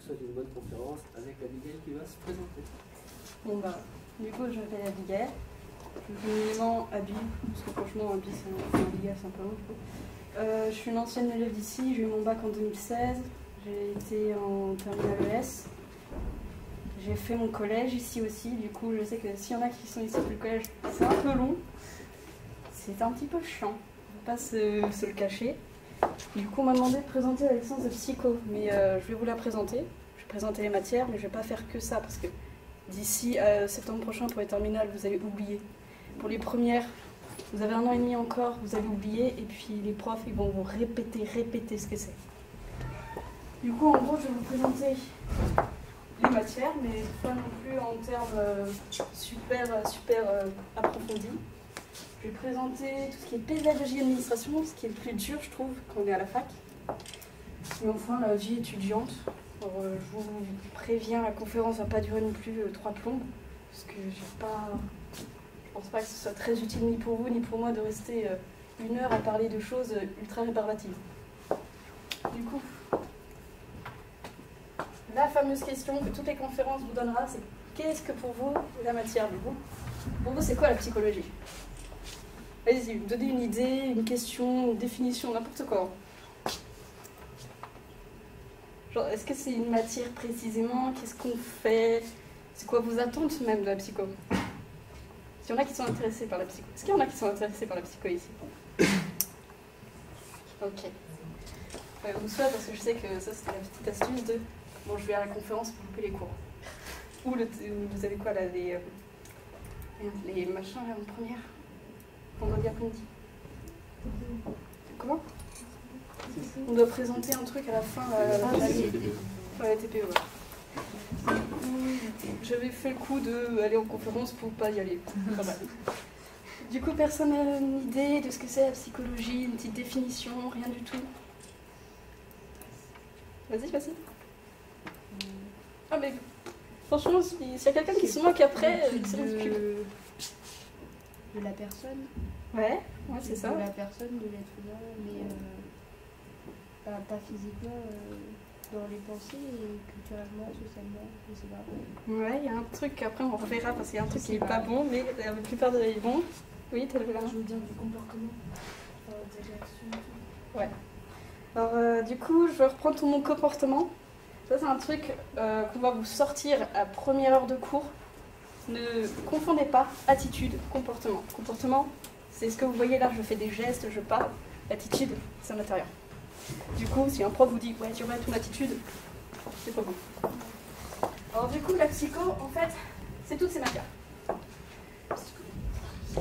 souhaite une bonne conférence avec Abigail qui va se présenter. Bon bah, du coup je m'appelle Abigail. Je suis communément Abby, parce que franchement Abby c'est un Abigail simplement du coup. Je suis une ancienne élève d'ici, j'ai eu mon bac en 2016, j'ai été en terminale ES. J'ai fait mon collège ici aussi, du coup je sais que s'il y en a qui sont ici pour le collège, c'est un peu long. C'est un petit peu chiant, on ne va pas se le cacher. Du coup on m'a demandé de présenter la licence de psycho, mais je vais vous la présenter. Je vais présenter les matières, mais je ne vais pas faire que ça, parce que d'ici septembre prochain pour les terminales, vous allez oublier. Pour les premières, vous avez 1 an et demi encore, vous allez oublier, et puis les profs ils vont vous répéter ce que c'est. Du coup en gros je vais vous présenter les matières, mais pas non plus en termes super approfondis. Je vais présenter tout ce qui est pédagogie et administration, ce qui est le plus dur, je trouve, quand on est à la fac. Et enfin, la vie étudiante. Alors, je vous préviens, la conférence ne va pas durer non plus 3 plombes, parce que je pense pas que ce soit très utile ni pour vous ni pour moi de rester 1 heure à parler de choses ultra réparbatives. Du coup, la fameuse question que toutes les conférences vous donnera, c'est qu'est-ce que pour vous la matière du coup? Pour vous, c'est quoi la psychologie? Allez-y, donnez une idée, une question, une définition, n'importe quoi. Genre, est-ce que c'est une matière précisément? Qu'est-ce qu'on fait? C'est quoi vos attentes même de la psycho? S'il y en a qui sont intéressés par la psycho. Est-ce qu'il y en a qui sont intéressés par la psycho ici? Ok. Ou soit parce que je sais que ça c'était la petite astuce de bon, je vais à la conférence pour louper les cours. Ou vous avez quoi là, les machins là en première? Vendredi après-midi. Comment? On doit présenter un truc à la fin. La TPE, ouais. J'avais fait le coup d'aller en conférence pour pas y aller. Pas mal. Du coup, personne n'a une idée de ce que c'est la psychologie, une petite définition, rien du tout. Vas-y. Ah mais franchement, s'il y a quelqu'un qui se moque après, c'est ridicule. De la personne. Ouais, c'est ça. De la personne, de l'être humain, mais pas physiquement, dans les pensées et culturellement, socialement, je sais pas. Ouais, il y a un truc, après on reverra parce qu'il y a un truc qui est pas bon, mais la plupart des est bon. Oui, t'as levé la main. Je veux dire du comportement, des réactions et tout. Ouais. Alors du coup, je vais reprendre tout mon comportement. Ça c'est un truc qu'on va vous sortir à première heure de cours. Ne confondez pas attitude, comportement. Comportement, c'est ce que vous voyez là, je fais des gestes, je parle. Attitude, c'est à l'intérieur. Du coup, si un prof vous dit « ouais, tu remets ton attitude », c'est pas bon. Alors du coup, la psycho, en fait, c'est toutes ces matières. Tout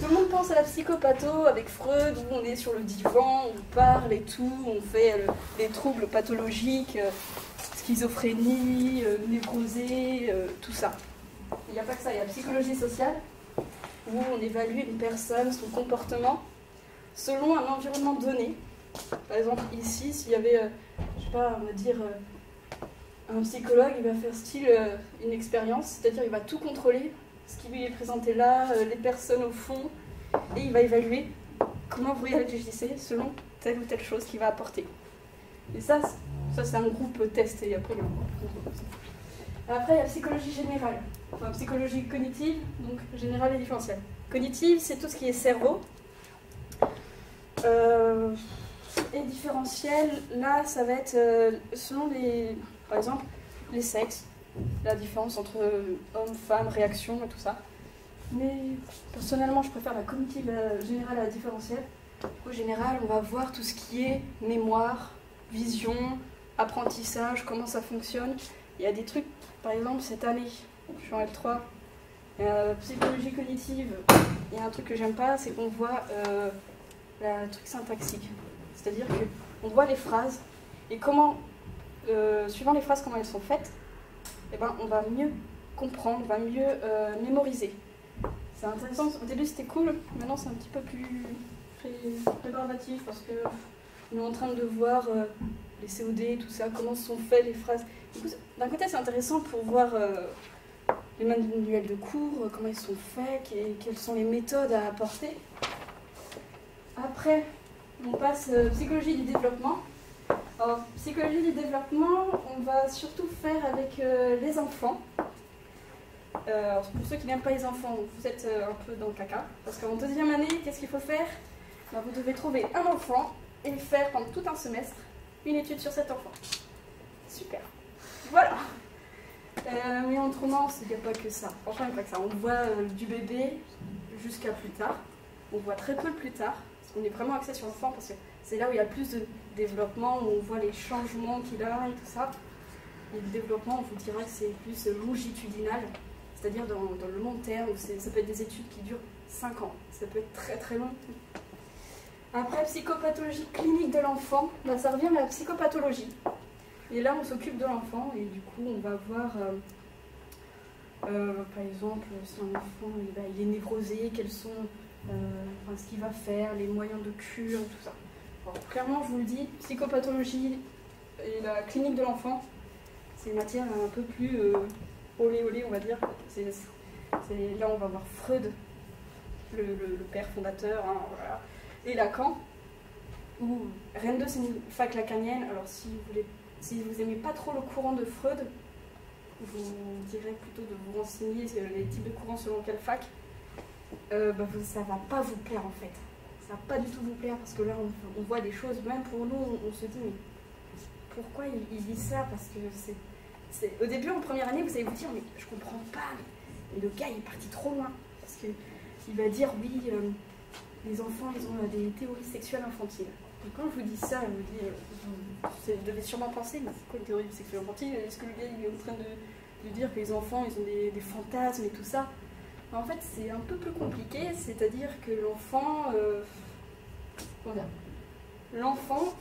le monde pense à la psychopatho avec Freud, où on est sur le divan, on parle et tout, on fait les troubles pathologiques, schizophrénie, névrosée, tout ça. Il n'y a pas que ça, il y a la psychologie sociale, où on évalue une personne, son comportement, selon un environnement donné. Par exemple, ici, s'il y avait, je sais pas, on va dire, un psychologue, il va faire style une expérience, c'est-à-dire il va tout contrôler, ce qui lui est présenté là, les personnes au fond, et il va évaluer comment vous réagissez selon telle ou telle chose qu'il va apporter. Et ça c'est un groupe test, et après il y a un groupe. Après, il y a la psychologie générale, enfin, psychologie cognitive, donc générale et différentielle. Cognitive, c'est tout ce qui est cerveau. Et différentielle, là, ça va être selon par exemple, les sexes, la différence entre homme, femme, réaction et tout ça. Mais personnellement, je préfère la cognitive générale à la différentielle. Au général, on va voir tout ce qui est mémoire, vision, apprentissage, comment ça fonctionne. Il y a des trucs, par exemple, cette année, je suis en L3, psychologie cognitive, il y a un truc que j'aime pas, c'est qu'on voit le truc syntaxique. C'est-à-dire qu'on voit les phrases, et comment, suivant les phrases, comment elles sont faites, eh ben, on va mieux comprendre, on va mieux mémoriser. C'est intéressant, au début c'était cool, maintenant c'est un petit peu plus rébarbatif, parce que on est en train de voir les COD, tout ça, comment sont faites les phrases. D'un côté c'est intéressant pour voir les manuels de cours, comment ils sont faits, quelles sont les méthodes à apporter. Après, on passe psychologie du développement. Alors, psychologie du développement, on va surtout faire avec les enfants. Pour ceux qui n'aiment pas les enfants, vous êtes un peu dans le caca. Parce qu'en deuxième année, qu'est-ce qu'il faut faire? Vous devez trouver un enfant et faire pendant tout un semestre une étude sur cet enfant. Super. Voilà. Mais autrement, il n'y a pas que ça. Franchement, il n'y a pas que ça. On voit du bébé jusqu'à plus tard. On voit très peu le plus tard. Parce qu'on est vraiment axé sur l'enfant parce que c'est là où il y a le plus de développement, où on voit les changements qu'il a et tout ça. Et le développement, on vous dira que c'est plus longitudinal, c'est-à-dire dans le long terme. Ça peut être des études qui durent 5 ans. Ça peut être très très long. Après, psychopathologie clinique de l'enfant, ça revient à la psychopathologie. Et là, on s'occupe de l'enfant et du coup, on va voir, par exemple, si un enfant il est névrosé, quels sont ce qu'il va faire, les moyens de cure, tout ça. Alors, clairement, je vous le dis, psychopathologie et la clinique de l'enfant, c'est une matière un peu plus olé olé, on va dire. Là, on va voir Freud, le père fondateur, hein, voilà. Et Lacan, ou Rennes 2, c'est une fac lacanienne. Alors, si vous n'aimez pas trop le courant de Freud, je vous dirais plutôt de vous renseigner les types de courants selon quelle fac. Ça va pas vous plaire en fait. Ça va pas du tout vous plaire parce que là on voit des choses, même pour nous on se dit mais pourquoi il dit ça? Parce que au début en première année vous allez vous dire mais je comprends pas, mais le gars il est parti trop loin. Parce qu'il va dire oui, les enfants ils ont des théories sexuelles infantiles. Et quand je vous dis ça, je vous dis, vous devez sûrement penser, mais c'est quoi une théorie sexuelle infantile? Est-ce que le gars il est en train de dire que les enfants ils ont des fantasmes et tout ça? En fait, c'est un peu plus compliqué, c'est-à-dire que l'enfant,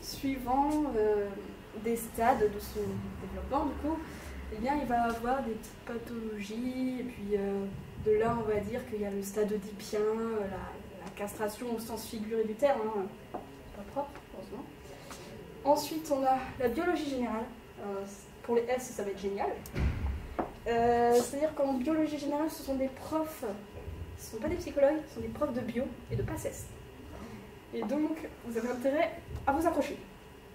suivant des stades de son développement, du coup, eh bien, il va avoir des petites pathologies, et puis de là, on va dire qu'il y a le stade oedipien, la castration au sens figuré du terme, hein. C'est pas propre, heureusement. Ensuite, on a la biologie générale. Pour les S, ça va être génial. C'est-à-dire qu'en biologie générale, ce sont des profs, ce ne sont pas des psychologues, ce sont des profs de bio et de PACES. Et donc, vous avez intérêt à vous accrocher.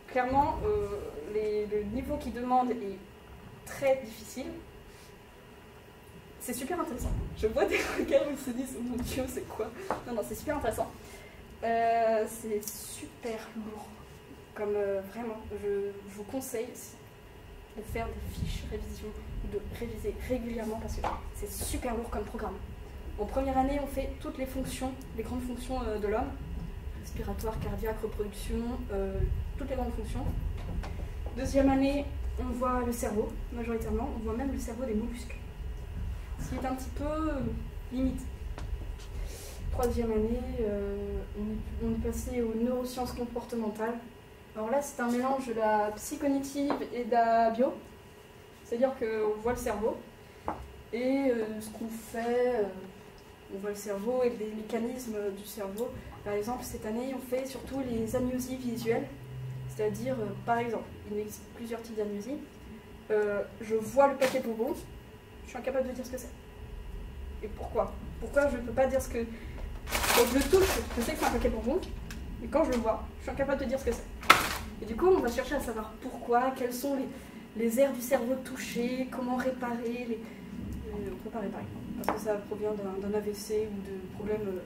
Clairement, le niveau qu'ils demandent est très difficile. C'est super intéressant. Je vois des regards où ils se disent oh mon Dieu, c'est quoi? Non, c'est super intéressant. C'est super lourd. Comme vraiment, je vous conseille de faire des fiches révision, de réviser régulièrement parce que c'est super lourd comme programme. En première année, on fait toutes les fonctions, les grandes fonctions de l'homme, respiratoire, cardiaque, reproduction, toutes les grandes fonctions. Deuxième année, on voit le cerveau, majoritairement, on voit même le cerveau des mollusques, ce qui est un petit peu limite. Troisième année, on est passé aux neurosciences comportementales. Alors là, c'est un mélange de la psychognitive et de la bio. C'est-à-dire qu'on voit le cerveau et ce qu'on fait, on voit le cerveau et les mécanismes du cerveau. Par exemple, cette année, on fait surtout les amnésies visuelles. C'est-à-dire, par exemple, il existe plusieurs types d'amnésie. Je vois le paquet bonbons, je suis incapable de dire ce que c'est. Et pourquoi? Pourquoi je ne peux pas dire ce que... Quand je le touche, je sais que c'est un paquet bonbons, mais quand je le vois, je suis incapable de dire ce que c'est. Et du coup, on va chercher à savoir pourquoi, quelles sont les aires du cerveau touchées, comment réparer, on peut pas réparer, parce que ça provient d'un AVC ou de problèmes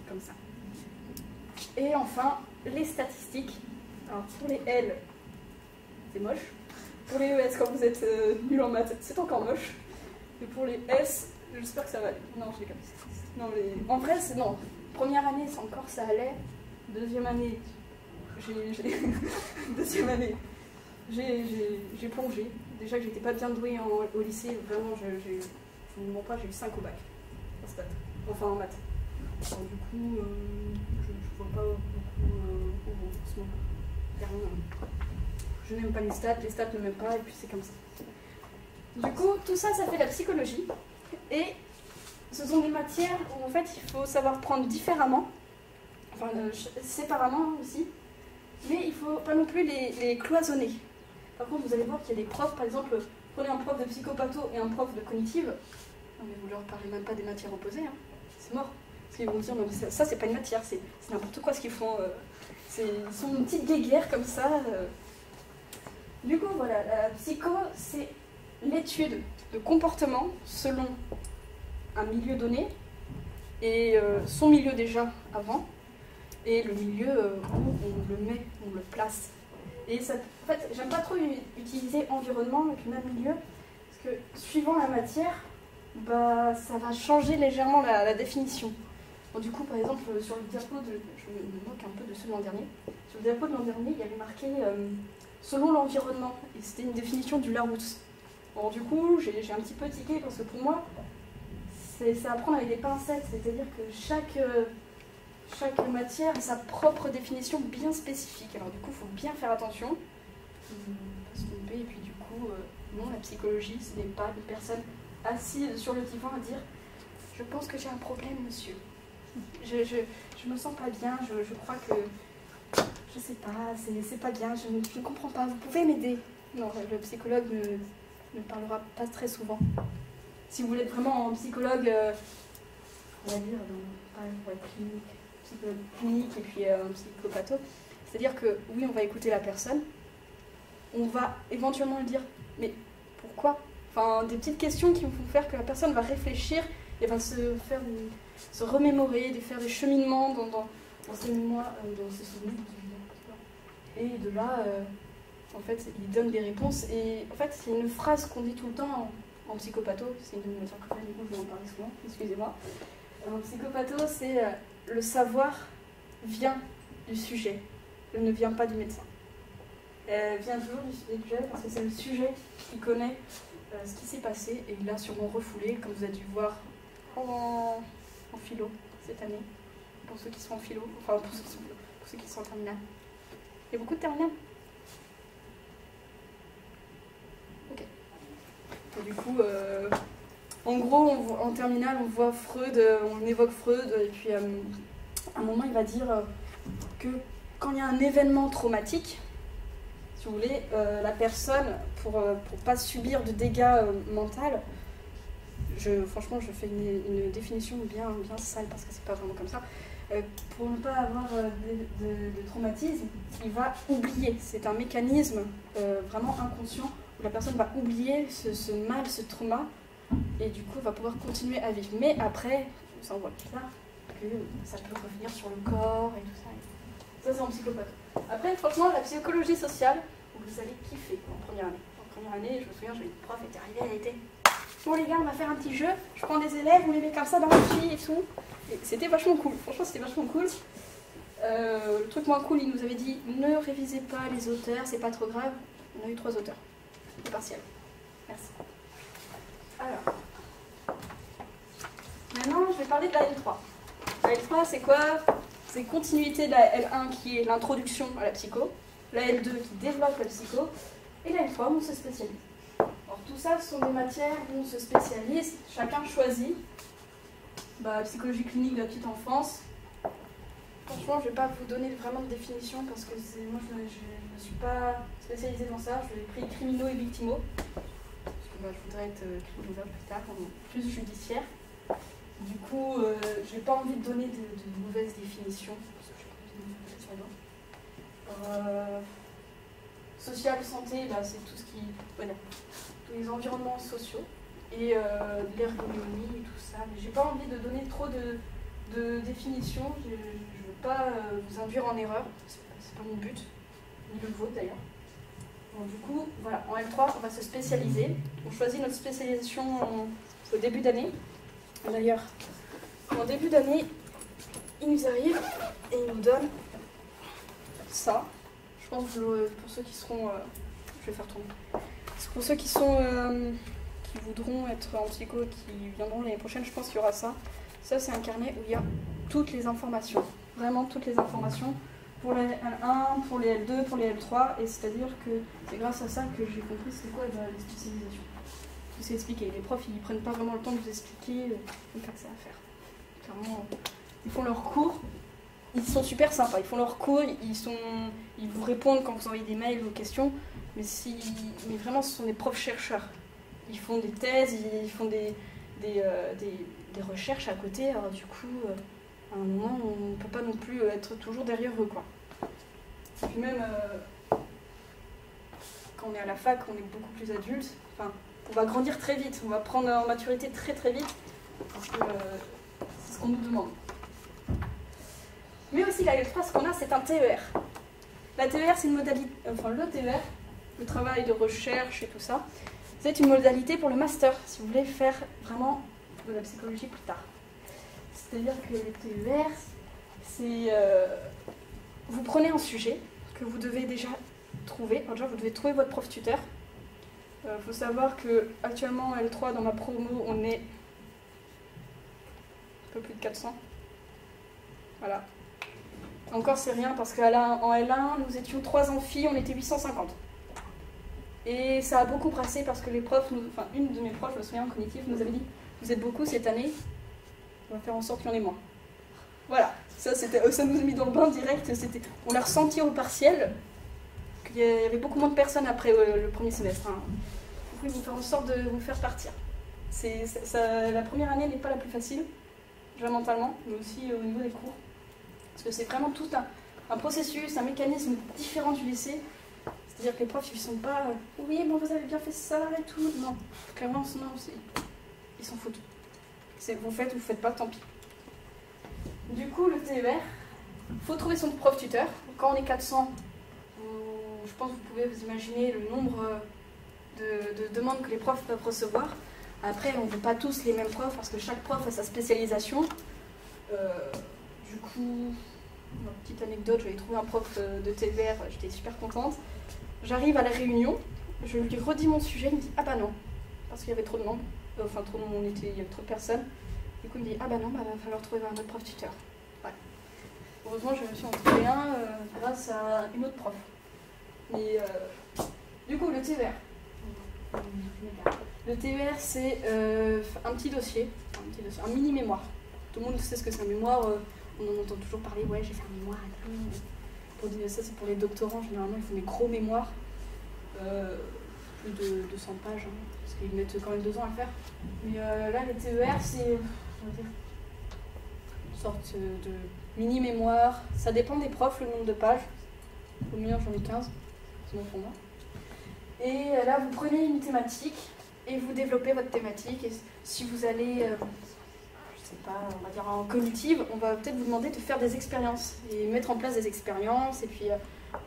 comme ça. Et enfin, les statistiques. Alors pour les L, c'est moche. Pour les ES, quand vous êtes nul en maths, c'est encore moche. Et pour les S, j'espère que ça va aller. Non, je déconne. Non, mais en vrai, non. Première année, c'est encore ça allait. Deuxième année, deuxième année, j'ai plongé. Déjà que j'étais pas bien douée au lycée, vraiment, je ne mens pas, j'ai eu 5 au bac. En stats. Enfin en maths. Alors, du coup, je vois pas beaucoup en ce moment. Je n'aime pas les stats ne m'aiment pas, et puis c'est comme ça. Du coup, tout ça, ça fait la psychologie. Et ce sont des matières où en fait il faut savoir prendre différemment, enfin séparément aussi, mais il ne faut pas non plus les cloisonner. Par contre, vous allez voir qu'il y a des profs, par exemple, prenez un prof de psychopatho et un prof de cognitive, non mais vous leur parlez même pas des matières opposées, hein. C'est mort. Parce qu'ils vont dire, non mais ça c'est pas une matière, c'est n'importe quoi ce qu'ils font. Ils sont une petite guéguerre comme ça. Du coup, voilà, la psycho, c'est l'étude de comportement selon un milieu donné, et son milieu déjà avant, et le milieu où on le met, on le place. Et ça, en fait, j'aime pas trop utiliser environnement avec le même milieu, parce que suivant la matière, bah, ça va changer légèrement la définition. Bon, du coup, par exemple, sur le diapo, je me moque un peu de ceux de l'an dernier, sur le diapo de l'an dernier, il y avait marqué selon l'environnement, et c'était une définition du Larousse. Bon, du coup, j'ai un petit peu tiqué, parce que pour moi, c'est à prendre avec des pincettes, c'est-à-dire que chaque matière a sa propre définition bien spécifique. Alors du coup, il faut bien faire attention, pas se tromper, et puis du coup, non, la psychologie, ce n'est pas une personne assise sur le divan à dire « Je pense que j'ai un problème, monsieur. Je me sens pas bien, je crois que... Je sais pas, c'est pas bien, je ne comprends pas, vous pouvez m'aider ?» Non, le psychologue ne parlera pas très souvent. Si vous voulez être vraiment un psychologue, on va dire, dans clinique, psychologue clinique et puis un psychopatho, c'est-à-dire que oui, on va écouter la personne, on va éventuellement lui dire mais pourquoi, enfin des petites questions qui vont faire que la personne va réfléchir et va se remémorer, faire des cheminements dans ses mémoires, dans ses souvenirs, et de là en fait il donne des réponses. Et en fait c'est une phrase qu'on dit tout le temps en psychopatho, c'est une de mes matières préférées, du coup je vais en parler souvent, excusez-moi. En psychopatho, c'est le savoir vient du sujet, elle ne vient pas du médecin. Elle vient toujours du sujet parce que c'est le sujet qui connaît ce qui s'est passé et il a sûrement refoulé, comme vous avez dû voir en philo cette année, pour ceux qui sont en philo, enfin pour ceux qui sont en terminale. Il y a beaucoup de terminales. Ok. Et du coup, en gros, en terminale, on voit Freud, on évoque Freud, et puis à un moment, il va dire que quand il y a un événement traumatique, si vous voulez, la personne, pour pas subir de dégâts mentaux, franchement, je fais une définition bien sale, parce que c'est pas vraiment comme ça, pour ne pas avoir de traumatisme, il va oublier. C'est un mécanisme vraiment inconscient, où la personne va oublier ce mal, ce trauma, et du coup va pouvoir continuer à vivre. Mais après, ça on voit plus tard, que ça peut revenir sur le corps et tout ça. Ça c'est en psychopathe. Après, franchement, la psychologie sociale, vous allez kiffer en première année. En première année, je me souviens, j'avais une prof, elle était arrivée, elle était bon les gars, on va faire un petit jeu, je prends des élèves, on les met comme ça dans l'amphi et tout. Et c'était vachement cool, franchement c'était vachement cool. Le truc moins cool, il nous avait dit ne révisez pas les auteurs, c'est pas trop grave. On a eu 3 auteurs. C'est partiel. Merci. Alors, maintenant je vais parler de la L3. La L3 c'est quoi? C'est continuité de la L1 qui est l'introduction à la psycho, la L2 qui développe la psycho, et la L3 où on se spécialise. Alors tout ça ce sont des matières où on se spécialise, chacun choisit. Psychologie clinique de la petite enfance. Franchement, je ne vais pas vous donner vraiment de définition parce que moi je ne suis pas spécialisée dans ça. Je vais pris criminaux et victimaux. Parce que je voudrais être criminologue plus tard, plus judiciaire. Du coup, je n'ai pas envie de donner de mauvaises définitions. Parce que je n'ai pas de social, santé, c'est tout ce qui. Voilà, tous les environnements sociaux. Et l'ergonomie et tout ça. Mais j'ai pas envie de donner trop de définitions. Je veux pas vous induire en erreur. C'est pas mon but, ni le vôtre d'ailleurs. Bon, du coup, voilà, en L3, on va se spécialiser. On choisit notre spécialisation au début d'année. D'ailleurs, en début d'année, il nous arrive et il nous donne ça. Je pense que pour ceux qui seront... je vais faire tourner. Pour ceux qui sont... qui voudront être en psycho, qui viendront l'année prochaine, je pense qu'il y aura ça. Ça, c'est un carnet où il y a toutes les informations. Vraiment toutes les informations pour les L1, pour les L2, pour les L3. Et c'est-à-dire que c'est grâce à ça que j'ai compris c'est quoi les spécialisations. Tout c'est expliqué. Les profs, ils prennent pas vraiment le temps de vous expliquer. C'est pas que ça à faire. Clairement, ils font leurs cours. Ils sont super sympas. Ils font leurs cours, ils vous répondent quand vous envoyez des mails ou questions. Mais vraiment, ce sont des profs chercheurs. Ils font des thèses, ils font des recherches à côté. Alors du coup, à un moment, on ne peut pas non plus être toujours derrière eux, quoi. Et puis même, quand on est à la fac, on est beaucoup plus adulte. Enfin, on va grandir très vite, on va prendre en maturité très très vite, parce que c'est ce qu'on nous demande. Mais aussi, la L3, ce qu'on a, c'est un TER. La TER, c'est une modalité, enfin le TER, le travail de recherche et tout ça, c'est une modalité pour le master, si vous voulez faire vraiment de la psychologie plus tard. C'est-à-dire que les TER, c'est... vous prenez un sujet que vous devez déjà trouver. Alors déjà, vous devez trouver votre prof tuteur. Faut savoir que actuellement en L3, dans ma promo, on est un peu plus de 400. Voilà. Encore, c'est rien parce qu'en L1, nous étions 3 amphis, on était 850. Et ça a beaucoup brassé parce que les profs, enfin une de mes profs, je me souviens en cognitif, nous avait dit vous êtes beaucoup cette année, on va faire en sorte qu'il y en ait moins. Voilà, ça nous a mis dans le bain direct, on l'a ressenti au partiel, qu'il y avait beaucoup moins de personnes après le premier semestre. Hein. Du coup, ils vont faire en sorte de vous faire partir. La première année n'est pas la plus facile, déjà mentalement, mais aussi au niveau des cours. Parce que c'est vraiment tout un processus, un mécanisme différent du lycée. C'est-à-dire que les profs, ils ne sont pas oui, bon, vous avez bien fait ça et tout. Non, clairement, non, ils s'en foutent. Vous faites ou vous faites pas, tant pis. Du coup, le TER, il faut trouver son prof tuteur. Quand on est 400, je pense que vous pouvez vous imaginer le nombre de demandes que les profs peuvent recevoir. Après, on ne veut pas tous les mêmes profs parce que chaque prof a sa spécialisation. Du coup, petite anecdote, j'avais trouvé un prof de TER, j'étais super contente. J'arrive à la réunion, je lui redis mon sujet, il me dit ah bah non, parce qu'il y avait trop de monde, enfin trop de monde, il y avait trop de personnes. Du coup il me dit ah bah non, bah, va falloir trouver un autre prof tuteur. Ouais. Heureusement je me suis en trouvé un grâce à une autre prof. Mais du coup le TER. Le TER c'est un petit dossier, un mini mémoire. Tout le monde sait ce que c'est un mémoire, on en entend toujours parler, ouais j'ai fait un mémoire et tout. Ça c'est pour les doctorants, généralement ils font des gros mémoires, plus de 200 pages, hein, parce qu'ils mettent quand même 2 ans à le faire. Mais là les TER c'est une sorte de mini-mémoire, ça dépend des profs, le nombre de pages. Au mieux j'en ai 15, c'est bon pour moi. Et là vous prenez une thématique et vous développez votre thématique. Et si vous allez, je sais pas, on va dire en cognitive, on va peut-être vous demander de faire des expériences et mettre en place des expériences et puis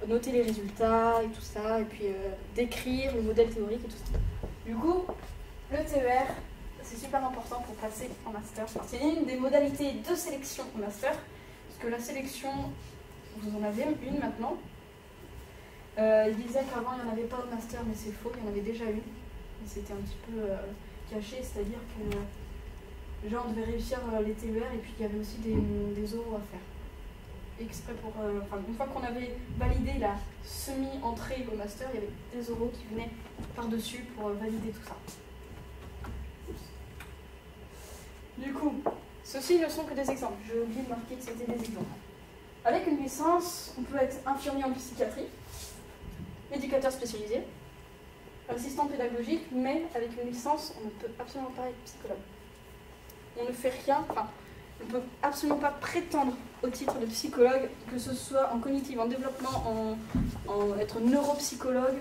noter les résultats et tout ça et puis décrire le modèle théorique et tout ça. Du coup, le TER, c'est super important pour passer en master. Enfin, c'est une des modalités de sélection au master, parce que la sélection, vous en avez une maintenant. Il disait qu'avant il n'y en avait pas au master, mais c'est faux, il y en avait déjà une. C'était un petit peu caché, c'est-à-dire que déjà on devait réussir les TER et puis il y avait aussi des oraux à faire. Exprès pour, une fois qu'on avait validé la semi-entrée au master, il y avait des oraux qui venaient par-dessus pour valider tout ça. Du coup, ceux-ci ne sont que des exemples. J'ai oublié de marquer que c'était des exemples. Avec une licence, on peut être infirmier en psychiatrie, éducateur spécialisé, assistant pédagogique, mais avec une licence, on ne peut absolument pas être psychologue. On ne fait rien, on ne peut absolument pas prétendre au titre de psychologue, que ce soit en cognitive, en développement, en être neuropsychologue,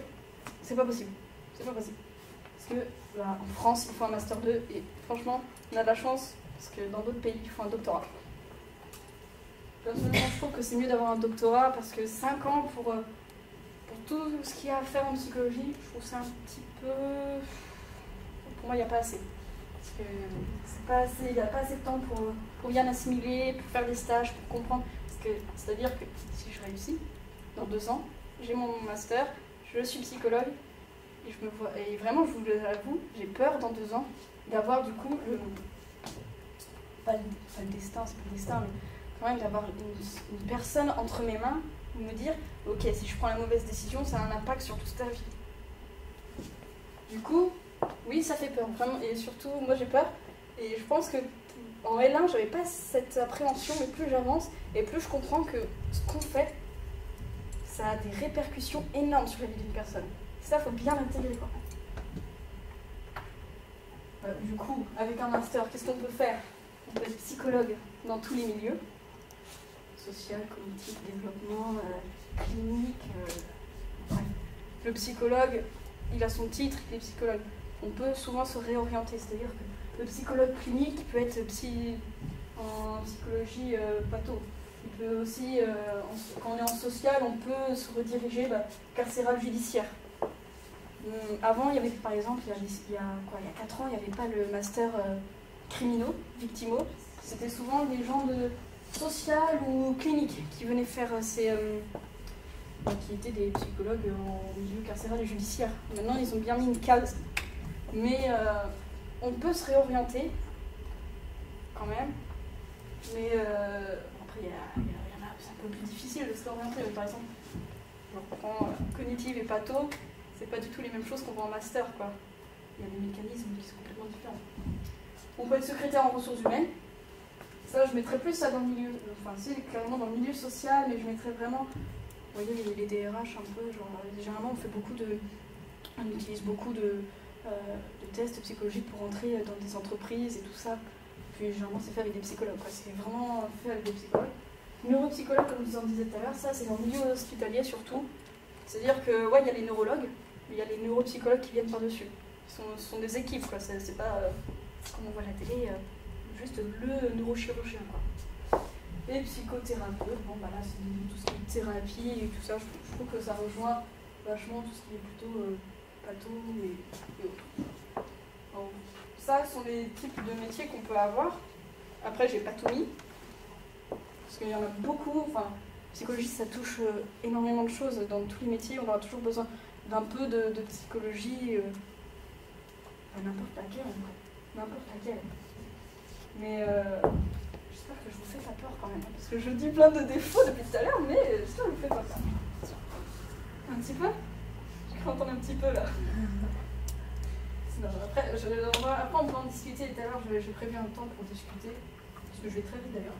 c'est pas possible. C'est pas possible. Parce que là, en France, il faut un master 2 et franchement, on a de la chance parce que dans d'autres pays, il faut un doctorat. Personnellement, je trouve que c'est mieux d'avoir un doctorat parce que 5 ans pour tout ce qu'il y a à faire en psychologie, je trouve ça un petit peu... Pour moi, il n'y a pas assez. Parce que c'est pas assez, il n'y a pas assez de temps pour bien assimiler, pour faire des stages, pour comprendre. C'est-à-dire que si je réussis, dans 2 ans, j'ai mon master, je suis psychologue, et je me vois, et vraiment, je vous l'avoue, j'ai peur dans 2 ans d'avoir du coup pas le destin, c'est pas le destin, mais quand même d'avoir une personne entre mes mains et me dire ok, si je prends la mauvaise décision, ça a un impact sur toute ta vie. Du coup, oui, ça fait peur, vraiment, et surtout, moi j'ai peur, et je pense que en L1, j'avais pas cette appréhension, mais plus j'avance, et plus je comprends que ce qu'on fait, ça a des répercussions énormes sur la vie d'une personne. Ça, faut bien l'intégrer, quoi. Du coup, avec un master, qu'est-ce qu'on peut faire? On peut être psychologue dans tous les milieux, social, cognitif, développement, clinique, ouais. le psychologue, il a son titre, il est psychologue. On peut souvent se réorienter, c'est-à-dire que le psychologue clinique peut être en psychologie patho. Il peut aussi, quand on est en social, on peut se rediriger carcéral judiciaire. Avant, il y avait, par exemple, il y a 4 ans, il n'y avait pas le master criminaux, victimaux. C'était souvent des gens de social ou clinique qui venaient faire qui étaient des psychologues en milieu carcéral et judiciaire. Maintenant, ils ont bien mis une case. Mais on peut se réorienter, quand même. Mais après, c'est un peu plus difficile de se réorienter. Par exemple, je reprends cognitive et patho, c'est pas du tout les mêmes choses qu'on voit en master, quoi. Il y a des mécanismes qui sont complètement différents. On peut être secrétaire en ressources humaines. Ça, je mettrais plus ça dans le milieu, enfin, c'est clairement dans le milieu social, mais je mettrais vraiment, vous voyez, les DRH un peu, genre, généralement, on utilise beaucoup de tests psychologiques pour entrer dans des entreprises et tout ça. Puis, généralement, c'est fait avec des psychologues, quoi. C'est vraiment fait avec des psychologues. Neuropsychologue, comme je vous en disais tout à l'heure, ça, c'est dans le milieu hospitalier surtout. C'est-à-dire que, ouais, il y a les neurologues, mais il y a les neuropsychologues qui viennent par-dessus. Ce sont des équipes, quoi. C'est pas, comme on voit à la télé, juste le neurochirurgien, quoi. Et psychothérapeute, bon, là, c'est tout ce qui est thérapie et tout ça. Je trouve que ça rejoint vachement tout ce qui est plutôt patho et autres. Donc, ça sont les types de métiers qu'on peut avoir. Après, j'ai pas tout mis, parce qu'il y en a beaucoup. Enfin, psychologie, ça touche énormément de choses dans tous les métiers. On aura toujours besoin d'un peu de psychologie, n'importe laquelle, en fait. N'importe laquelle. Mais j'espère que je vous fais pas peur quand même, parce que je dis plein de défauts depuis tout à l'heure, mais j'espère que je vous fais pas peur. Un petit peu? Je peux entendre un petit peu là. Non, après, on peut en discuter tout à l'heure, j'ai prévu un temps pour discuter, parce que je vais très vite d'ailleurs.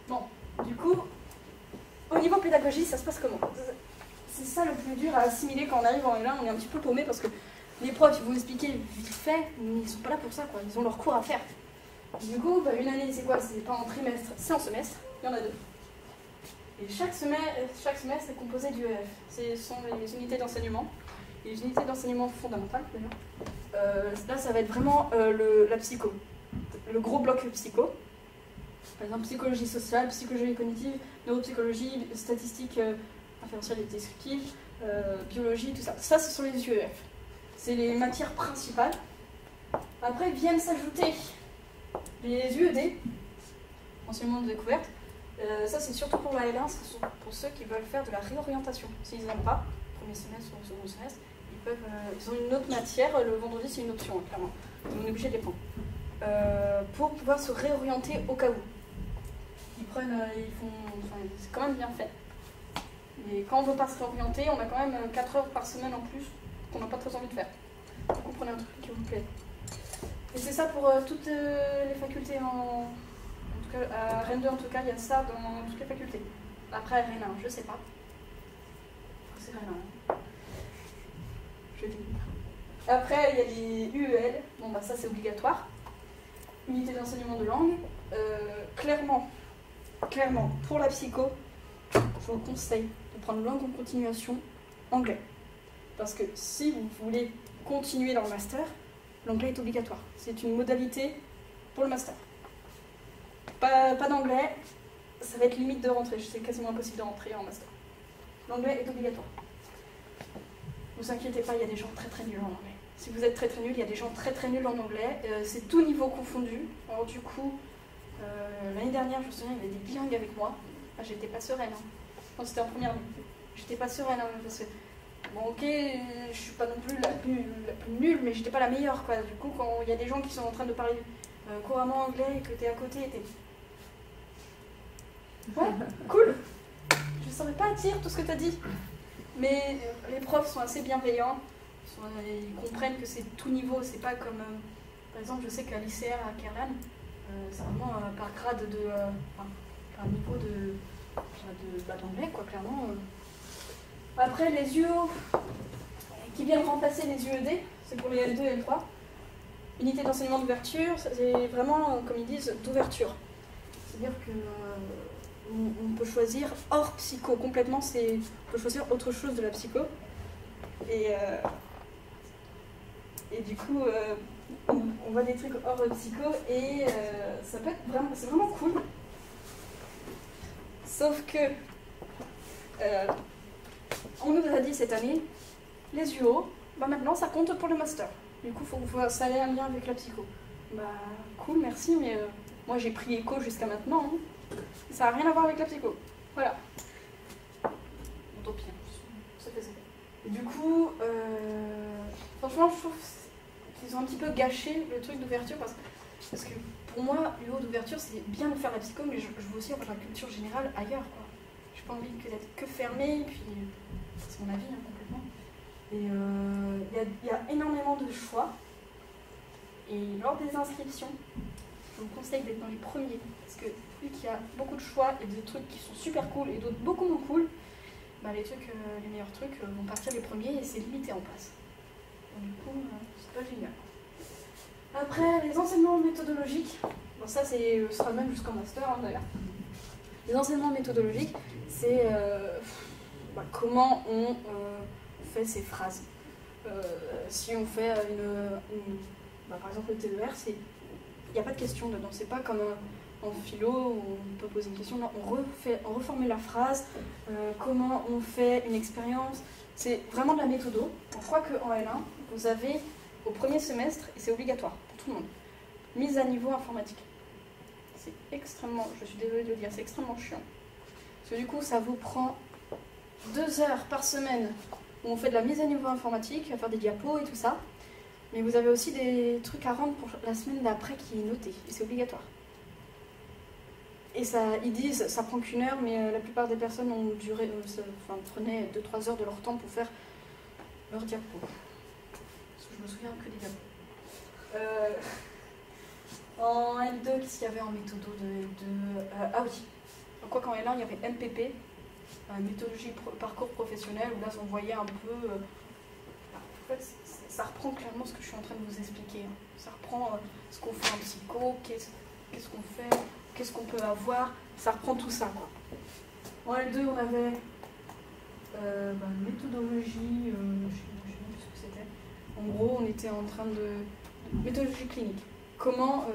Bon, du coup, au niveau pédagogie, ça se passe comment? C'est ça le plus dur à assimiler quand on arrive en L1, on est un petit peu paumé parce que les profs, ils vont expliquer vite fait, mais ils sont pas là pour ça, quoi. Ils ont leur cours à faire. Du coup, une année, c'est quoi? C'est pas en trimestre, c'est en semestre. Il y en a 2. Et chaque semestre est composé d'UEF. Ce sont les unités d'enseignement. Les unités d'enseignement fondamentales, d'ailleurs. Là, ça va être vraiment la psycho. Le gros bloc psycho. Par exemple, psychologie sociale, psychologie cognitive, neuropsychologie, statistique inférentielle et descriptive, biologie, tout ça. Ça, ce sont les UEF. C'est les matières principales. Après viennent s'ajouter les UED, enseignement de découverte. Ça, c'est surtout pour la L1, c'est pour ceux qui veulent faire de la réorientation. S'ils n'aiment pas, premier semestre ou second semestre, ils ont une autre matière. Le vendredi, c'est une option, clairement. On est obligé de les prendre. Pour pouvoir se réorienter au cas où. C'est quand même bien fait. Mais quand on ne veut pas se réorienter, on a quand même 4 heures par semaine en plus qu'on n'a pas très envie de faire. Donc vous prenez un truc qui vous plaît. Et c'est ça pour toutes les facultés, en tout cas à Rennes 2 en tout cas, il y a ça dans toutes les facultés. Après Rennes 1, je sais pas. C'est Rennes 1. Je vais dire. Après il y a les UEL, bon ça c'est obligatoire. Unité d'enseignement de langue. Clairement, pour la psycho, je vous conseille de prendre langue en continuation anglais. Parce que si vous voulez continuer dans le master, l'anglais est obligatoire. C'est une modalité pour le master. Pas d'anglais, ça va être limite de rentrer. C'est quasiment impossible de rentrer en master. L'anglais est obligatoire. Ne vous inquiétez pas, il y a des gens très nuls en anglais. Si vous êtes très nuls, il y a des gens très nuls en anglais. C'est tout niveau confondu. Alors du coup, l'année dernière, je me souviens, il y avait des bilingues avec moi. J'étais pas sereine. Quand c'était en première année. J'étais pas sereine parce que bon, ok, je suis pas non plus la plus nulle, mais j'étais pas la meilleure, quoi. Du coup, quand il y a des gens qui sont en train de parler couramment anglais et que t'es à côté, t'es... Ouais, cool. Je saurais pas dire tout ce que t'as dit. Mais les profs sont assez bienveillants. Ils comprennent que c'est tout niveau. C'est pas comme... par exemple, je sais qu'à l'ICR à Kerlan, c'est vraiment par grade par niveau d'anglais, quoi, clairement. Après, les UO qui viennent remplacer les UED, c'est pour les L2 et L3. Unité d'enseignement d'ouverture, c'est vraiment, comme ils disent, d'ouverture. C'est-à-dire que on peut choisir hors psycho, complètement, on peut choisir autre chose de la psycho. Et du coup, on voit des trucs hors psycho et ça peut être vraiment, c'est vraiment cool. Sauf que, on nous a dit cette année, les UO, bah maintenant ça compte pour le master. Du coup, ça ait un lien avec la psycho. Bah cool, merci, mais moi j'ai pris éco jusqu'à maintenant. Hein. Ça n'a rien à voir avec la psycho. Voilà. Utopie, ça fait ça. Et du coup, franchement, je trouve qu'ils ont un petit peu gâché le truc d'ouverture parce que pour moi, l'UO d'ouverture, c'est bien de faire la psycho, mais je veux aussi avoir la culture générale ailleurs, quoi. J'ai pas envie d'être que fermée, puis c'est mon avis, hein, complètement. Et il y a énormément de choix. Et lors des inscriptions, je vous conseille d'être dans les premiers, parce que vu qu'il y a beaucoup de choix et des trucs qui sont super cool et d'autres beaucoup moins cool, bah les meilleurs trucs vont partir les premiers et c'est limité en place. Donc du coup, c'est pas génial. Après, les enseignements méthodologiques, bon ça ce sera même jusqu'en master hein, d'ailleurs. Les enseignements méthodologiques, c'est comment on fait ces phrases. Si on fait par exemple le TER, il n'y a pas de question dedans, c'est pas comme en philo où on peut poser une question, non, on reformule la phrase, comment on fait une expérience, c'est vraiment de la méthodo. Je crois qu'en L1, vous avez au premier semestre, et c'est obligatoire pour tout le monde, mise à niveau informatique. C'est extrêmement, je suis désolée de le dire, c'est extrêmement chiant. Parce que du coup, ça vous prend 2 heures par semaine où on fait de la mise à niveau informatique, à faire des diapos et tout ça. Mais vous avez aussi des trucs à rendre pour la semaine d'après qui est notée, et c'est obligatoire. Et ça, ils disent, ça prend qu'1 heure, mais la plupart des personnes ont prenaient 2-3 heures de leur temps pour faire leur diapo. Parce que je me souviens que des diapos. En L2, qu'est-ce qu'il y avait en méthodo ah oui, quoi qu'en L1, il y avait MPP, méthodologie parcours professionnel, où là, on voyait un peu... en fait, ça reprend clairement ce que je suis en train de vous expliquer. Hein. Ça reprend ce qu'on fait en psycho, qu'est-ce qu'on fait, qu'est-ce qu'on peut avoir, ça reprend tout ça. Quoi. En L2, on avait méthodologie, je ne sais plus ce que c'était. En gros, on était en train de... méthodologie clinique. Comment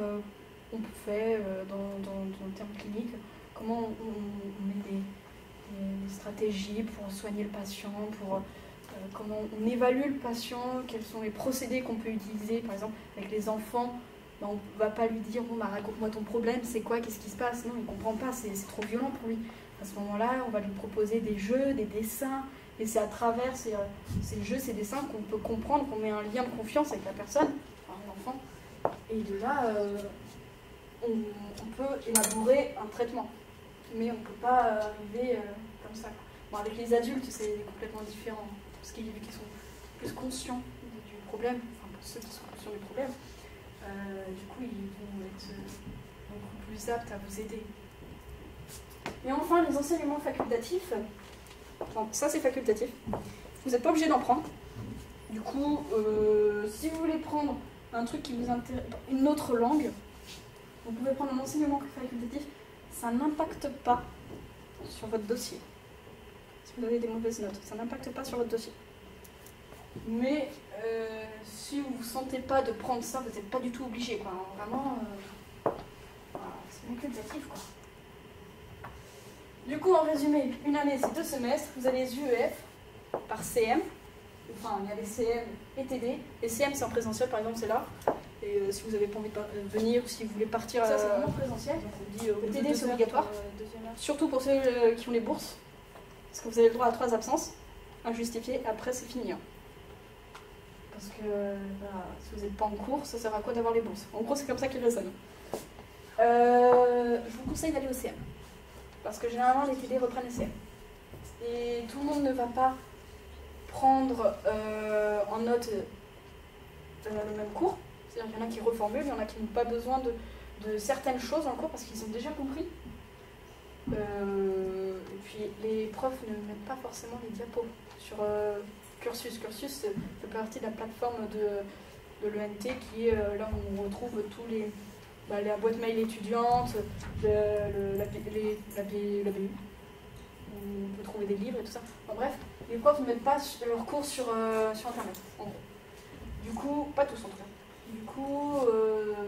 on fait, dans le terme clinique, comment on met des stratégies pour soigner le patient, comment on évalue le patient, quels sont les procédés qu'on peut utiliser, par exemple avec les enfants, ben, on ne va pas lui dire bon, bah, raconte-moi ton problème, c'est quoi, qu'est-ce qui se passe, non, il ne comprend pas, c'est trop violent pour lui. À ce moment-là, on va lui proposer des jeux, des dessins, et c'est à travers ces jeux, ces dessins qu'on peut comprendre, qu'on met un lien de confiance avec la personne, enfin l'enfant, et de là, on peut élaborer un traitement, mais on ne peut pas arriver comme ça. Bon, avec les adultes, c'est complètement différent. Parce qu'ils sont plus conscients du problème, enfin pour ceux qui sont conscients du problème, du coup ils vont être beaucoup plus aptes à vous aider. Et enfin, les enseignements facultatifs, bon, ça c'est facultatif, vous n'êtes pas obligé d'en prendre. Du coup, si vous voulez prendre un truc qui vous intéresse, une autre langue, vous pouvez prendre un enseignement facultatif, ça n'impacte pas sur votre dossier. Si vous avez des mauvaises notes, ça n'impacte pas sur votre dossier. Mais si vous ne vous sentez pas de prendre ça, vous n'êtes pas du tout obligé, quoi. Vraiment, c'est facultatif, quoi. Du coup, en résumé, une année, c'est 2 semestres. Vous avez les UEF par CM. Enfin, il y a les CM et TD. Les CM, c'est en présentiel, par exemple, c'est là. Et si vous n'avez pas envie de venir, ou si vous voulez partir... Ça, c'est vraiment présentiel. Le TD, c'est obligatoire. Surtout pour ceux qui ont les bourses. Parce que vous avez le droit à 3 absences injustifiées. Après, c'est fini. Hein. Parce que si vous n'êtes pas en cours, ça sert à quoi d'avoir les bourses? En gros, c'est comme ça qu'ils raisonnent. Je vous conseille d'aller au CM. Parce que généralement, les TD reprennent les CM. Et tout le monde ne va pas prendre en note le même cours. C'est-à-dire qu'il y en a qui reformulent, il y en a qui n'ont pas besoin de certaines choses en cours parce qu'ils ont déjà compris. Et puis les profs ne mettent pas forcément les diapos sur Cursus. Cursus fait partie de la plateforme de l'ENT qui est là où on retrouve tous la boîte mail étudiante, la BU. On peut trouver des livres et tout ça. Enfin, bref, les profs ne mettent pas leurs cours sur Internet, en gros. Du coup, pas tous en tout cas. Du coup,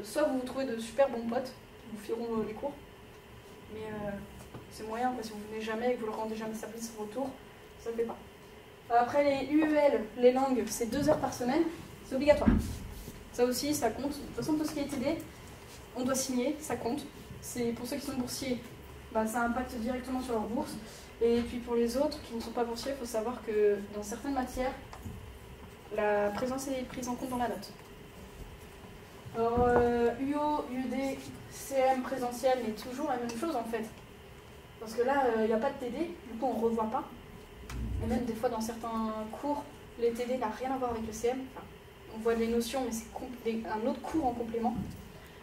soit vous trouvez de super bons potes qui vous feront les cours, mais c'est moyen, parce que si vous venez jamais et que vous leur rendez jamais service en retour, ça ne fait pas. Après les UEL, les langues, c'est 2 heures par semaine, c'est obligatoire. Ça aussi, ça compte. De toute façon, tout ce qui est TD, on doit signer, ça compte. C'est pour ceux qui sont boursiers, ça impacte directement sur leur bourse. Et puis pour les autres qui ne sont pas boursiers, il faut savoir que dans certaines matières, la présence est prise en compte dans la note. Alors, UO, UED, CM présentiel, mais toujours la même chose en fait. Parce que là, il n'y a pas de TD, du coup on ne revoit pas. Et même des fois dans certains cours, les TD n'ont rien à voir avec le CM. Enfin, on voit les notions, mais c'est un autre cours en complément.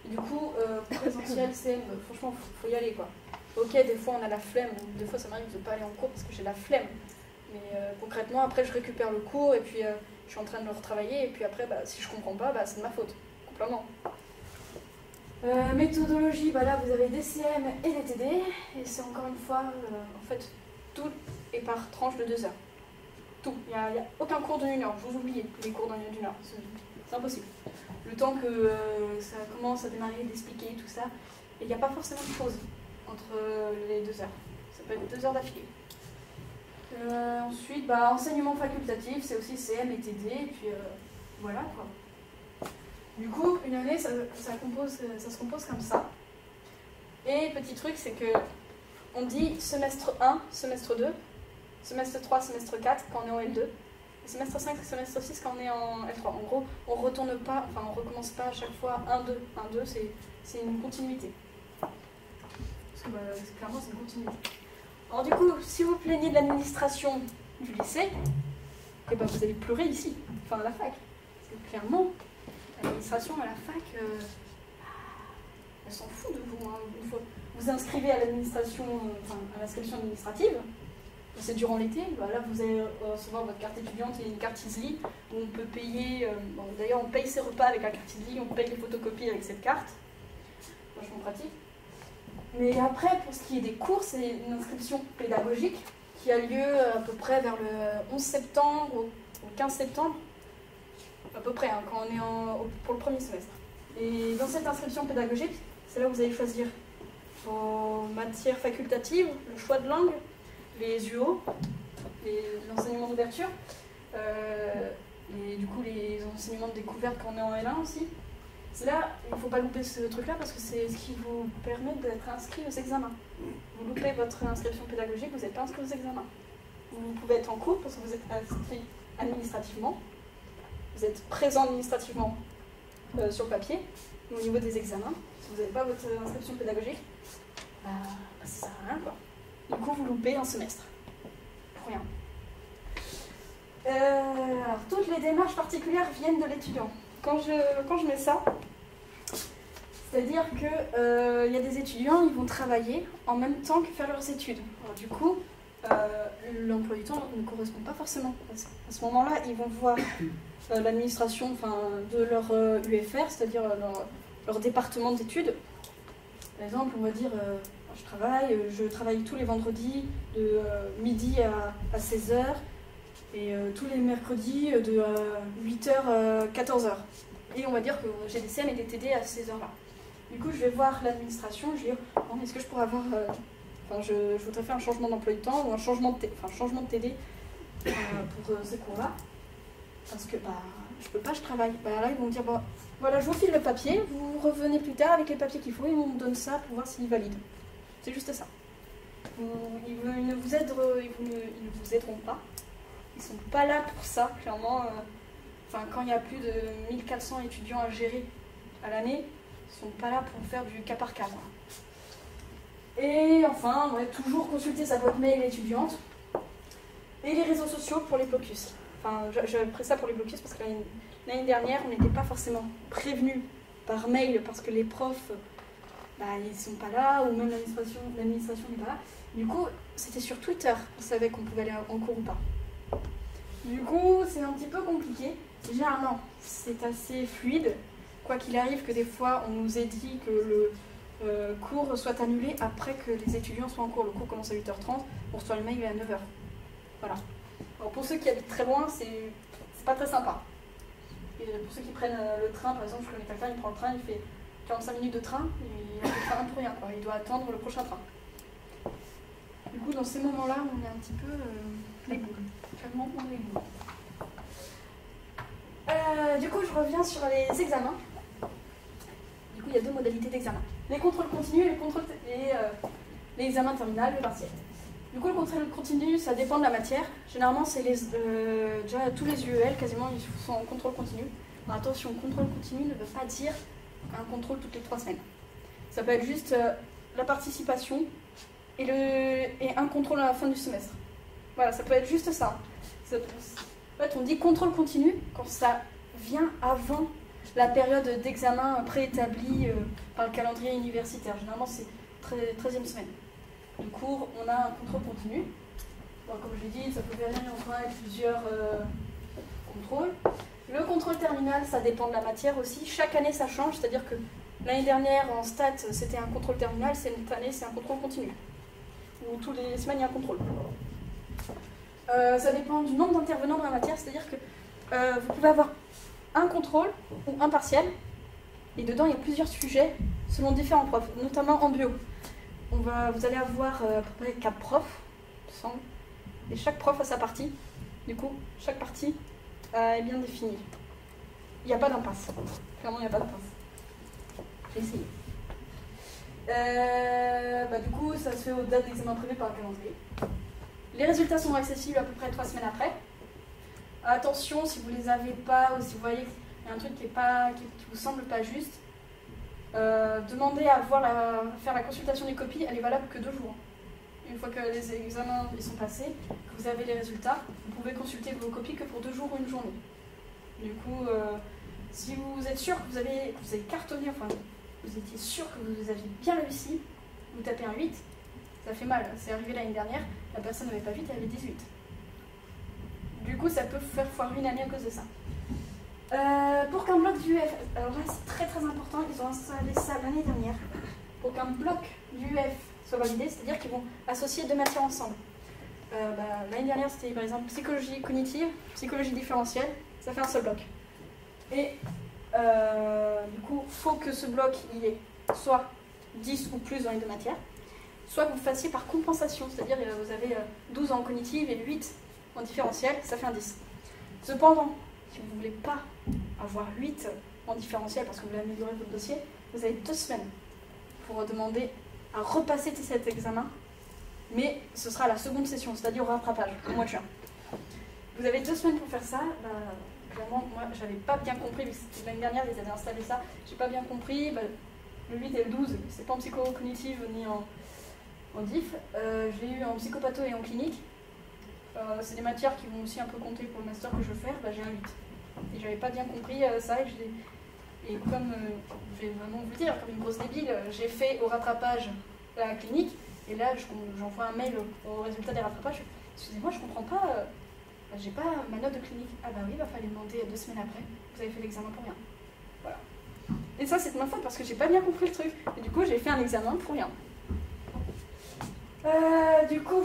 Et du coup, présentiel, CM, franchement, faut y aller quoi. Ok, des fois on a la flemme, des fois ça m'arrive de ne pas aller en cours parce que j'ai la flemme. Mais concrètement, après je récupère le cours et puis je suis en train de le retravailler. Et puis après, si je comprends pas, c'est de ma faute, complètement. Méthodologie, là vous avez des CM et des TD. Et c'est encore une fois, en fait, tout est par tranche de 2 heures. Tout. Il n'y a aucun cours de 1 heure. Je vous oublie les cours d'1 heure. C'est impossible. Le temps que ça commence à démarrer, d'expliquer tout ça. Et il n'y a pas forcément de pause entre les 2 heures. Ça peut être 2 heures d'affilée. Ensuite, enseignement facultatif, c'est aussi CM et TD. Et puis voilà quoi. Du coup, une année, ça se compose comme ça. Et petit truc, c'est que on dit semestre 1, semestre 2, semestre 3, semestre 4 quand on est en L2, et semestre 5, semestre 6 quand on est en L3. En gros, on retourne pas, on recommence pas à chaque fois 1-2. 1-2, c'est une continuité. Parce que clairement, c'est une continuité. Alors du coup, si vous plaignez de l'administration du lycée, vous allez pleurer ici, à la fac. Parce que clairement, l'administration à la fac, elle s'en fout de vous. Une fois vous inscrivez à l'administration, à l'inscription administrative, c'est durant l'été, là vous allez recevoir votre carte étudiante et une carte Easly où on peut payer, d'ailleurs on paye ses repas avec la carte Easly, on paye les photocopies avec cette carte, vachement pratique. Mais après, pour ce qui est des cours, c'est une inscription pédagogique qui a lieu à peu près vers le 11 septembre ou 15 septembre, à peu près, quand on est pour le premier semestre. Et dans cette inscription pédagogique, c'est là où vous allez choisir vos matières facultatives, le choix de langue, les UO, l'enseignement d'ouverture, du coup les enseignements de découverte quand on est en L1 aussi. C'est là, il ne faut pas louper ce truc-là parce que c'est ce qui vous permet d'être inscrit aux examens. Vous loupez votre inscription pédagogique, vous n'êtes pas inscrit aux examens. Vous pouvez être en cours parce que vous êtes inscrit administrativement, vous êtes présent administrativement sur le papier, mais au niveau des examens, si vous n'avez pas votre inscription pédagogique, ça sert à rien quoi. Du coup, vous loupez un semestre. Pour rien. Alors, toutes les démarches particulières viennent de l'étudiant. Quand je mets ça, c'est-à-dire que y a des étudiants, ils vont travailler en même temps que faire leurs études. Alors, du coup, l'emploi du temps ne correspond pas forcément. À ce moment-là, ils vont voir l'administration de leur UFR, c'est-à-dire leur département d'études. Par exemple, on va dire, je travaille tous les vendredis de midi à 16h et tous les mercredis de 8h à 14h. Et on va dire que j'ai des CM et des TD à ces heures-là. Du coup, je vais voir l'administration, je vais dire, est-ce que je pourrais avoir... je voudrais faire un changement d'emploi du temps ou un changement de TD pour ces cours-là. Parce que je peux pas, je travaille. Là, ils vont me dire, voilà, je vous file le papier, vous revenez plus tard avec les papiers qu'il faut et on me donne ça pour voir s'ils valident. C'est juste ça. Ils ne vous aideront pas. Ils sont pas là pour ça, clairement. Quand il y a plus de 1400 étudiants à gérer à l'année, ils sont pas là pour faire du cas par cas. Et enfin, toujours consulter sa boîte mail étudiante et les réseaux sociaux pour les blocus. J'ai pris ça pour les blocus parce que l'année dernière, on n'était pas forcément prévenus par mail parce que les profs, ils sont pas là, ou même l'administration n'est pas là. Du coup, c'était sur Twitter qu'on savait qu'on pouvait aller en cours ou pas. Du coup, c'est un petit peu compliqué. Généralement, c'est assez fluide. quoi qu'il arrive, que des fois on nous ait dit que le cours soit annulé après que les étudiants soient en cours. Le cours commence à 8h30, on reçoit le mail à 9h. Voilà. Alors pour ceux qui habitent très loin, c'est pas très sympa. Et pour ceux qui prennent le train, par exemple, je connais quelqu'un, il prend le train, il fait 45 minutes de train, et il a fait rien pour rien, quoi. Il doit attendre le prochain train. Du coup, dans ces moments-là, on est un petit peu les boules. Clairement, on est les boules. Du coup, je reviens sur les examens. Du coup, il y a deux modalités d'examen. Les contrôles continus et les examens terminales, le partiel. Du coup, le contrôle continu, ça dépend de la matière. Généralement, c'est déjà tous les UEL, quasiment, ils sont en contrôle continu. Alors, attention, contrôle continu ne veut pas dire un contrôle toutes les 3 semaines. Ça peut être juste la participation et un contrôle à la fin du semestre. Voilà, ça peut être juste ça. En fait, on dit contrôle continu quand ça vient avant la période d'examen préétablie par le calendrier universitaire. Généralement, c'est 13e semaine. Du cours, on a un contrôle continu. Bon, comme je l'ai dit, ça peut varier entre plusieurs contrôles. Le contrôle terminal, ça dépend de la matière aussi. Chaque année, ça change, c'est-à-dire que l'année dernière, en stats, c'était un contrôle terminal, cette année, c'est un contrôle continu. Ou tous les semaines, il y a un contrôle. Ça dépend du nombre d'intervenants dans la matière, c'est-à-dire que vous pouvez avoir un contrôle ou un partiel, et dedans, il y a plusieurs sujets selon différents profs, notamment en bio. Vous allez avoir à peu près 4 profs, il me semble, et chaque prof a sa partie. Du coup, chaque partie est bien définie. Il n'y a pas d'impasse. Clairement, il n'y a pas d'impasse. J'ai essayé. Du coup, ça se fait aux dates d'examen prévues par le calendrier. Les résultats sont accessibles à peu près 3 semaines après. Attention, si vous ne les avez pas ou si vous voyez qu'il y a un truc qui vous semble pas juste, demandez à faire la consultation des copies, elle est valable que 2 jours. Une fois que les examens ils sont passés, que vous avez les résultats, vous pouvez consulter vos copies que pour 2 jours ou une journée. Du coup, si vous êtes sûr que vous avez cartonné, enfin, vous étiez sûr que vous aviez bien réussi, vous tapez un 8, ça fait mal. C'est arrivé l'année dernière, la personne n'avait pas 8, elle avait 18. Du coup, ça peut faire foirer une année à cause de ça. Pour qu'un bloc d'UF, alors là c'est très très important, ils ont installé ça l'année dernière, pour qu'un bloc d'UF soit validé, c'est-à-dire qu'ils vont associer 2 matières ensemble. L'année dernière c'était par exemple psychologie cognitive, psychologie différentielle, ça fait un seul bloc. Et du coup, il faut que ce bloc il y ait soit 10 ou plus dans les 2 matières, soit que vous fassiez par compensation, c'est-à-dire vous avez 12 en cognitive et 8 en différentiel, ça fait un 10. Cependant, si vous ne voulez pas avoir 8 en différentiel parce que vous voulez améliorer votre dossier, vous avez 2 semaines pour demander à repasser cet examen, mais ce sera la seconde session, c'est-à-dire au rattrapage, au mois de juin. Vous avez 2 semaines pour faire ça. Clairement, moi, j'avais pas bien compris, vu que c'était l'année dernière, ils avaient installé ça, j'ai pas bien compris. Le 8 et le 12, c'est pas en psycho-cognitive ni en diff. Je l'ai eu en psychopatho et en clinique. C'est des matières qui vont aussi un peu compter pour le master que je veux faire, j'ai un 8. Et j'avais pas bien compris ça, et comme, je vais vraiment vous le dire, comme une grosse débile, j'ai fait au rattrapage la clinique, et là j'envoie un mail au résultat des rattrapages, excusez-moi, je comprends pas, j'ai pas ma note de clinique. Ah bah oui, il va falloir demander 2 semaines après, vous avez fait l'examen pour rien. Voilà. Et ça c'est de ma faute parce que j'ai pas bien compris le truc, et du coup j'ai fait un examen pour rien. Du coup,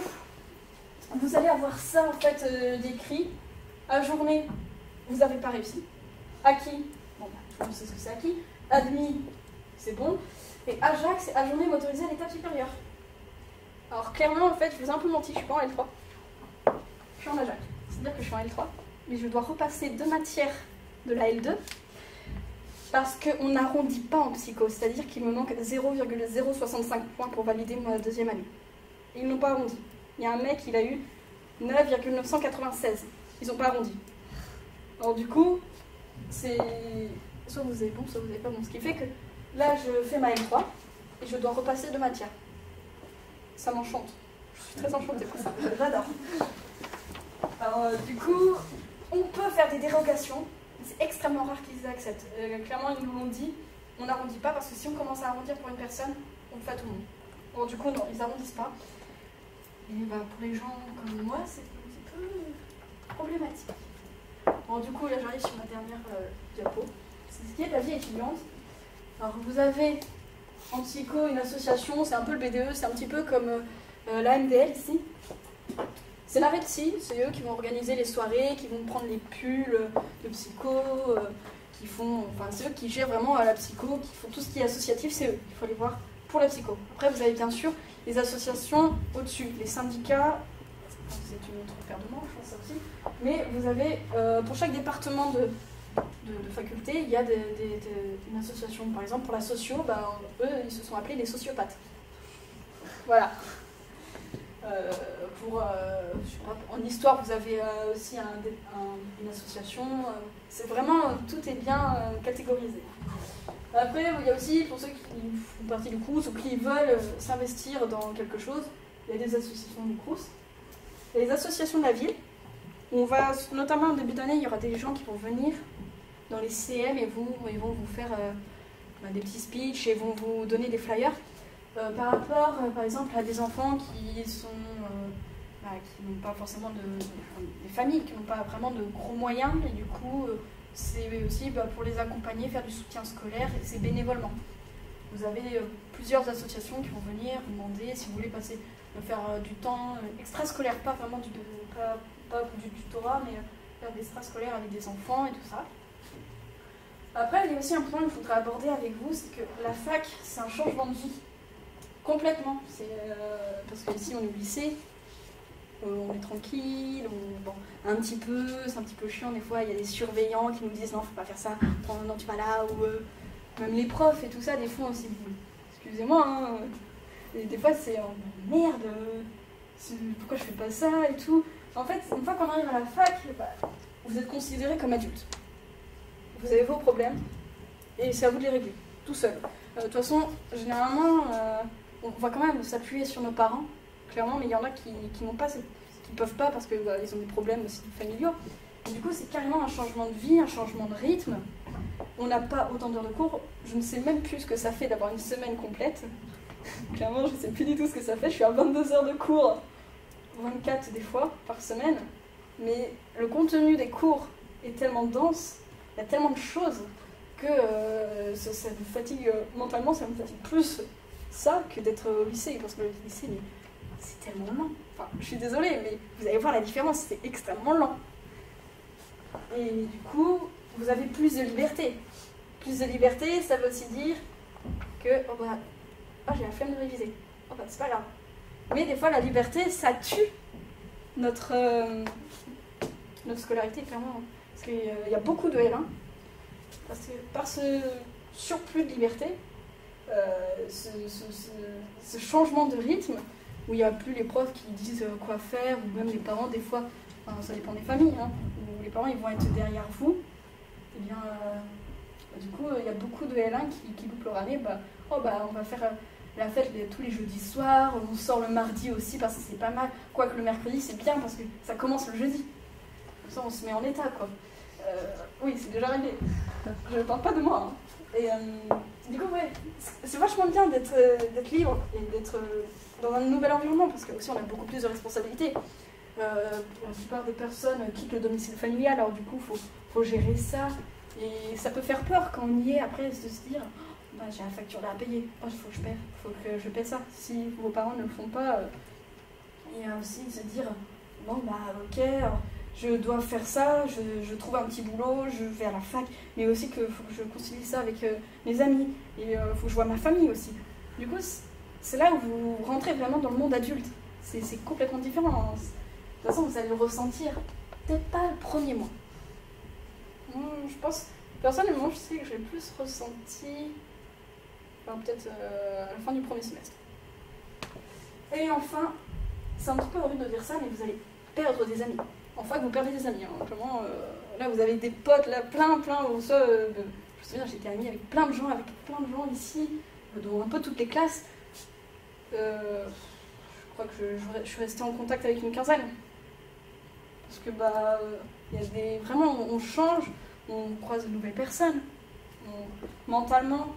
vous allez avoir ça en fait décrit. À journée, vous n'avez pas réussi. Acquis, bon, tout le monde sait ce que c'est acquis. Admis, c'est bon. Et AJAC, c'est à journée motorisée à l'étape supérieure. Alors clairement, en fait, je vous ai un peu menti, je suis pas en L3. Je suis en AJAC. C'est-à-dire que je suis en L3, mais je dois repasser 2 matières de la L2 parce qu'on n'arrondit pas en psycho. C'est-à-dire qu'il me manque 0,065 points pour valider ma 2e année. Et ils n'ont pas arrondi. Il y a un mec, il a eu 9,996. Ils n'ont pas arrondi. Alors du coup, c'est soit vous avez bon, soit vous n'avez pas bon. Ce qui fait que là, je fais ma L3 et je dois repasser 2 matières. Ça m'enchante. Je suis très enchantée pour ça. J'adore. Alors du coup, on peut faire des dérogations. C'est extrêmement rare qu'ils acceptent. Clairement, ils nous l'ont dit. On n'arrondit pas parce que si on commence à arrondir pour une personne, on le fait à tout le monde. Alors du coup, non, ils n'arrondissent pas. Et pour les gens comme moi, c'est un petit peu problématique. Bon, du coup, là, j'arrive sur ma dernière diapo. c'est ce qui est la vie étudiante. Alors vous avez en psycho une association, c'est un peu le BDE, c'est un petit peu comme la MDL ici. C'est la REPSI, c'est eux qui vont organiser les soirées, qui vont prendre les pulls de psycho, c'est eux qui gèrent vraiment la psycho, qui font tout ce qui est associatif, c'est eux, il faut les voir pour la psycho. Après vous avez bien sûr les associations au-dessus, les syndicats, c'est une autre paire de manches, ça aussi, mais vous avez, pour chaque département de faculté, il y a une association, par exemple pour la socio, eux ils se sont appelés les sociopathes. Voilà. Je sais pas, en histoire, vous avez aussi une association. C'est vraiment, tout est bien catégorisé. Après, il y a aussi, pour ceux qui font partie du Crous ou qui veulent s'investir dans quelque chose, il y a des associations du Crous. Il y a les associations de la ville. Où on va, notamment en début d'année, il y aura des gens qui vont venir dans les CM et ils vont vous faire des petits speeches et vont vous donner des flyers. Par rapport, par exemple, à des enfants qui n'ont pas forcément des familles qui n'ont pas vraiment de gros moyens, et du coup, c'est aussi pour les accompagner, faire du soutien scolaire, et c'est bénévolement. Vous avez plusieurs associations qui vont venir vous demander si vous voulez faire du temps extrascolaire, pas vraiment du tutorat, mais faire des extrascolaires avec des enfants et tout ça. Après, il y a aussi un point que je voudrais aborder avec vous, c'est que la fac, c'est un changement de vie. Complètement. Parce que ici, on est au lycée, on est tranquille, c'est un petit peu chiant des fois, il y a des surveillants qui nous disent non, faut pas faire ça, non, tu vas là, ou même les profs et tout ça, des fois aussi, excusez-moi, hein, et des fois c'est merde, pourquoi je fais pas ça et tout. En fait, une fois qu'on arrive à la fac, vous êtes considéré comme adulte. Vous avez vos problèmes, et c'est à vous de les régler, tout seul. De toute façon, généralement, on va quand même s'appuyer sur nos parents, clairement, mais il y en a qui n'ont pas, qui ne peuvent pas parce qu'ils ont des problèmes aussi familiaux. Et du coup, c'est carrément un changement de vie, un changement de rythme. On n'a pas autant d'heures de cours. Je ne sais même plus ce que ça fait d'avoir une semaine complète. Clairement, je ne sais plus du tout ce que ça fait. Je suis à 22 heures de cours, 24 des fois par semaine. Mais le contenu des cours est tellement dense, il y a tellement de choses que ça me fatigue mentalement, ça me fatigue plus ça que d'être au lycée, parce que le lycée, c'est tellement lent. Enfin, je suis désolée, mais vous allez voir la différence, c'est extrêmement lent. Et du coup, vous avez plus de liberté. Plus de liberté, ça veut aussi dire que j'ai la flemme de réviser. C'est pas grave. Mais des fois, la liberté, ça tue notre scolarité, clairement. Parce qu'il y a beaucoup de L1. Parce que par ce surplus de liberté, ce changement de rythme, où il n'y a plus les profs qui disent quoi faire, ou même les parents, des fois, ça dépend des familles, hein, où les parents ils vont être derrière vous, et bien, du coup, il y a beaucoup de L1 qui loupent leur année, on va faire la fête tous les jeudis soirs, on sort le mardi aussi parce que c'est pas mal, quoique le mercredi c'est bien parce que ça commence le jeudi, comme ça on se met en état, quoi. Oui, c'est déjà arrivé, je ne parle pas de moi, hein. Et du coup, ouais, c'est vachement bien d'être libre et d'être dans un nouvel environnement, parce que aussi on a beaucoup plus de responsabilités. La plupart des personnes quittent le domicile familial, alors du coup, faut gérer ça. Et ça peut faire peur quand on y est, après, de se dire j'ai la facture là à payer, il faut que je paie ça. Si vos parents ne le font pas, il y a aussi se dire ok, je dois faire ça, je trouve un petit boulot, je vais à la fac, mais aussi qu'il faut que je concilie ça avec mes amis, et il faut que je vois ma famille aussi. Du coup, c'est là où vous rentrez vraiment dans le monde adulte. C'est complètement différent. De toute façon, vous allez le ressentir, peut-être pas le premier mois. Je pense, personnellement, je sais que j'ai plus ressenti, peut-être à la fin du premier semestre. Et enfin, c'est un petit peu horrible de dire ça, mais vous allez perdre des amis. En fac, vous perdez des amis. Clairement, là, vous avez des potes, là, plein. Je me souviens, j'étais amie avec plein de gens ici, dans un peu toutes les classes. Je crois que je suis restée en contact avec une quinzaine. Parce que, il y a vraiment, on change, on croise de nouvelles personnes. Mentalement,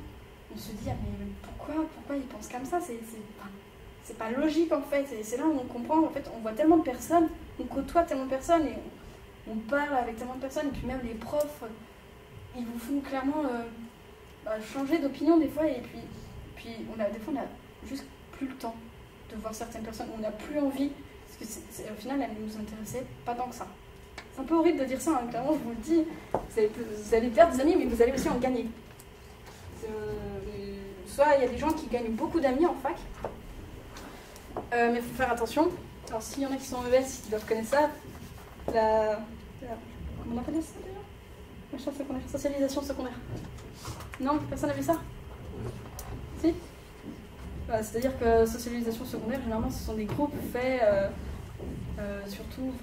on se dit, mais pourquoi ils pensent comme ça? C'est pas logique, en fait. Et c'est là où on comprend, en fait, on voit tellement de personnes, on côtoie tellement de personnes, et on parle avec tellement de personnes, et puis même les profs, ils vous font clairement changer d'opinion des fois, et puis des fois on a juste plus le temps de voir certaines personnes, on n'a plus envie, parce que au final elles ne nous intéressaient pas tant que ça. C'est un peu horrible de dire ça, hein, clairement je vous le dis, vous allez perdre des amis, mais vous allez aussi en gagner. Soit il y a des gens qui gagnent beaucoup d'amis en fac, mais il faut faire attention. Alors s'il y en a qui sont en ES, ils doivent connaître ça, comment on appelle ça d'ailleurs? Machin secondaire, socialisation secondaire. Non, personne n'a vu ça? Si? C'est-à-dire que socialisation secondaire, généralement, ce sont des groupes faits surtout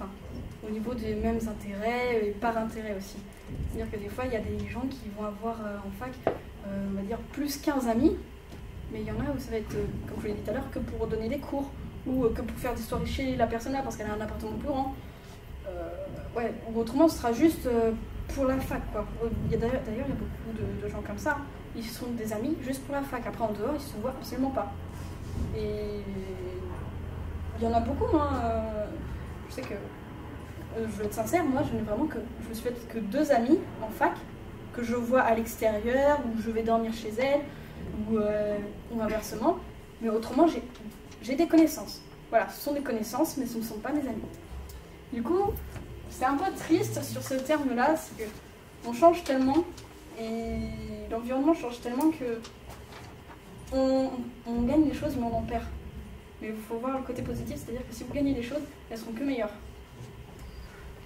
au niveau des mêmes intérêts et par intérêt aussi. C'est-à-dire que des fois, il y a des gens qui vont avoir en fac, on va dire, plus 15 amis, mais il y en a où ça va être, comme je l'ai dit tout à l'heure, que pour donner des cours, ou que pour faire des soirées chez la personne là parce qu'elle a un appartement plus grand. Ouais, ou autrement, ce sera juste pour la fac, quoi. D'ailleurs, il y a beaucoup de gens comme ça. Ils sont des amis juste pour la fac. Après, en dehors, ils se voient absolument pas. Et il y en a beaucoup, moi. Je sais que, je veux être sincère, moi, je me suis fait que 2 amis en fac que je vois à l'extérieur, ou je vais dormir chez elles, ou inversement. Mais autrement, j'ai des connaissances. Voilà, ce sont des connaissances, mais ce ne sont pas des amis. Du coup, c'est un peu triste sur ce terme-là, c'est qu'on change tellement, et l'environnement change tellement que on gagne des choses, mais on en perd. Mais il faut voir le côté positif, c'est-à-dire que si vous gagnez des choses, elles seront que meilleures.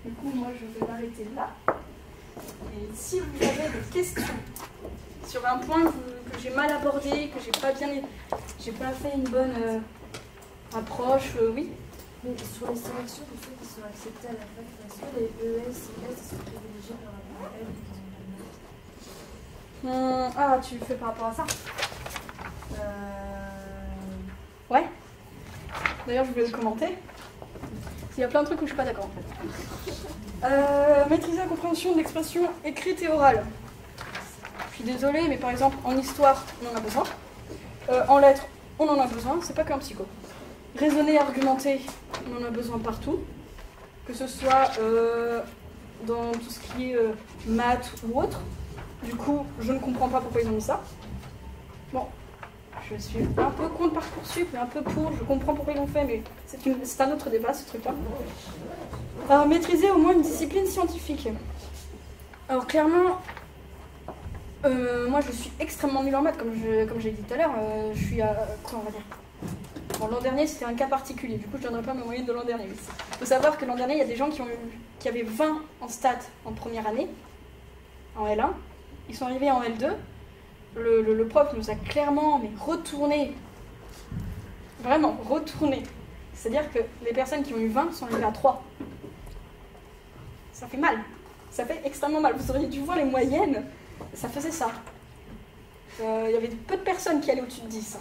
Du coup, moi, je vais m'arrêter là. Et si vous avez des questions sur un point que j'ai mal abordé, que j'ai pas fait une bonne approche, oui. Mais sur les sélections de ceux qui sont acceptés à la fac, est-ce que les ES et S sont privilégiés par rapport à elles qui ont Ah, tu fais par rapport à ça? Ouais. D'ailleurs, je voulais le commenter. Il y a plein de trucs où je suis pas d'accord en fait. Maîtriser la compréhension de l'expression écrite et orale. Je suis désolée, mais par exemple, en histoire, on en a besoin. En lettres, on en a besoin. C'est pas qu'un psycho. Raisonner, argumenter, on en a besoin partout. Que ce soit dans tout ce qui est maths ou autre. Du coup, je ne comprends pas pourquoi ils ont mis ça. Bon, je suis un peu contre Parcoursup, mais un peu pour. Je comprends pourquoi ils l'ont fait, mais c'est un autre débat, ce truc-là. Maîtriser au moins une discipline scientifique. Alors clairement, moi je suis extrêmement nulle en maths, comme j'ai dit tout à l'heure. Je suis à... quoi on va dire? Bon, l'an dernier, c'était un cas particulier. Du coup, je ne donnerai pas ma moyenne de l'an dernier. Il faut savoir que l'an dernier, il y a des gens qui avaient 20 en stats en première année, en L1. Ils sont arrivés en L2. Le prof nous a clairement retourné. Vraiment, retourné. C'est-à-dire que les personnes qui ont eu 20 sont arrivées à 3. Ça fait mal. Ça fait extrêmement mal. Vous auriez dû voir les moyennes. Ça faisait ça. Il y avait peu de personnes qui allaient au-dessus de 10.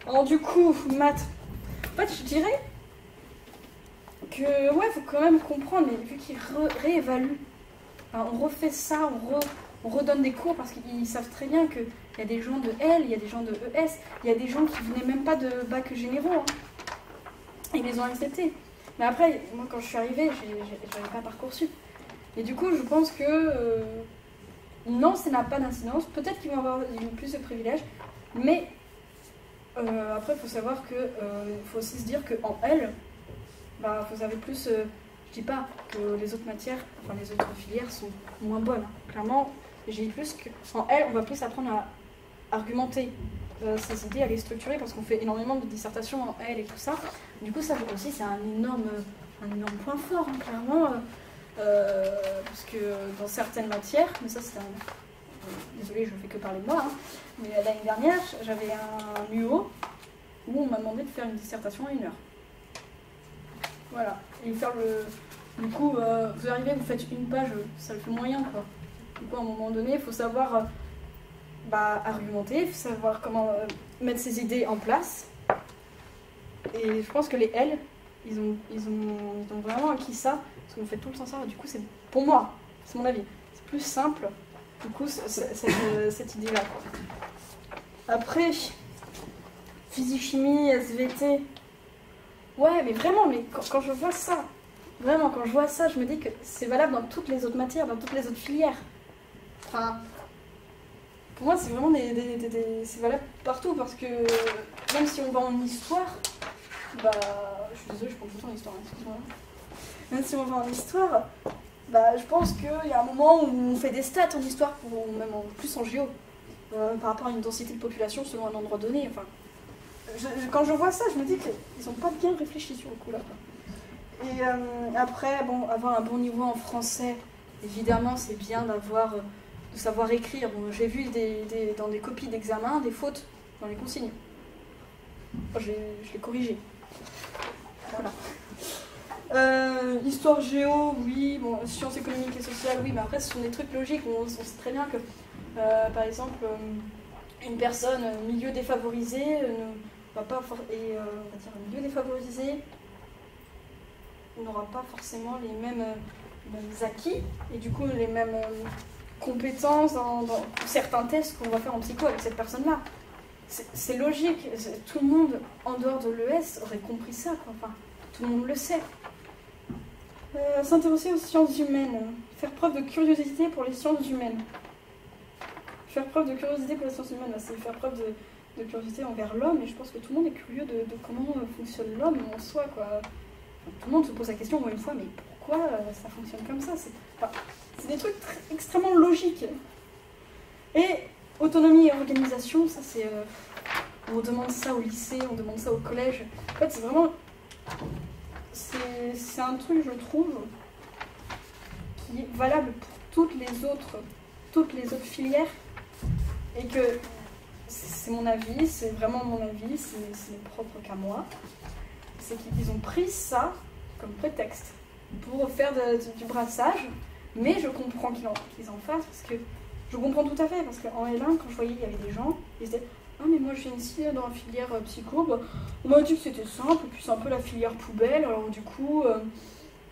Alors du coup, maths, en fait je dirais que ouais, faut quand même comprendre, mais vu qu'ils réévaluent, on refait ça, on redonne des cours parce qu'ils savent très bien qu'il y a des gens de L, il y a des gens de ES, il y a des gens qui venaient même pas de bac généraux, hein. Ils les ont acceptés. Mais après, moi quand je suis arrivée, j'avais pas Parcoursup. Et du coup, je pense que non, ça n'a pas d'incidence. Peut-être qu'ils vont avoir plus de privilèges, mais après, il faut savoir que faut aussi se dire qu'en L, vous avez plus. Je dis pas que les autres matières, enfin les autres filières sont moins bonnes. Hein. Clairement, j'ai dit plus qu'en L, on va plus apprendre à argumenter ces idées, à les structurer, parce qu'on fait énormément de dissertations en L et tout ça. Du coup, ça aussi, c'est un énorme point fort, hein, clairement. Parce que dans certaines matières, mais ça c'est désolée, je ne fais que parler de moi, hein, mais l'année dernière, j'avais un UO où on m'a demandé de faire une dissertation à 1 heure. Voilà. Et faire du coup, vous arrivez, vous faites une page, ça le fait moyen, quoi. Du coup, à un moment donné, il faut savoir argumenter, il faut savoir comment mettre ses idées en place. Et je pense que les L, ils ont vraiment acquis ça, parce qu'on fait tout le temps ça. Du coup, c'est pour moi, c'est mon avis, c'est plus simple. Du coup, cette idée-là. Après, physique-chimie, SVT. Ouais, mais vraiment, quand je vois ça, je me dis que c'est valable dans toutes les autres matières, dans toutes les autres filières. Enfin, pour moi, c'est vraiment c'est valable partout parce que même si on va en histoire, bah, je suis désolée, je prends tout le temps l'histoire, excuse-moi. Même si on va en histoire, bah, je pense qu'il y a un moment où on fait des stats en histoire, ou même en plus en géo, par rapport à une densité de population selon un endroit donné. Enfin, quand je vois ça, je me dis qu'ils n'ont pas bien réfléchi sur le coup là. Et après, bon, avoir un bon niveau en français, évidemment, c'est bien de savoir écrire. Bon, j'ai vu dans des copies d'examen des fautes dans les consignes. Moi, je l'ai corrigé. Voilà. Histoire géo, oui. Bon, sciences économiques et sociales, oui. Mais après, ce sont des trucs logiques. On sait très bien que, par exemple, une personne milieu défavorisé ne va pas on va dire milieu défavorisé n'aura pas forcément les mêmes acquis et du coup les mêmes compétences dans certains tests qu'on va faire en psycho avec cette personne-là. C'est logique. Tout le monde en dehors de l'ES aurait compris ça, quoi. Enfin, tout le monde le sait. S'intéresser aux sciences humaines. Faire preuve de curiosité pour les sciences humaines. Faire preuve de curiosité pour les sciences humaines, c'est faire preuve de curiosité envers l'homme, et je pense que tout le monde est curieux de comment fonctionne l'homme en soi, quoi. Enfin, tout le monde se pose la question au moins une fois, mais pourquoi ça fonctionne comme ça? C'est des trucs extrêmement logiques. Et autonomie et organisation, ça c'est... on demande ça au lycée, on demande ça au collège. En fait, c'est vraiment... C'est un truc, je trouve, qui est valable pour toutes les autres filières, et que c'est mon avis, c'est vraiment mon avis, c'est propre qu'à moi. C'est qu'ils ont pris ça comme prétexte pour faire du brassage, mais je comprends qu'ils en fassent, parce que je comprends tout à fait, parce qu'en L1, quand je voyais il y avait des gens, ils disaient « Ah mais moi je viens ici dans la filière psycho, bah, on m'a dit que c'était simple, et puis c'est un peu la filière poubelle, alors du coup,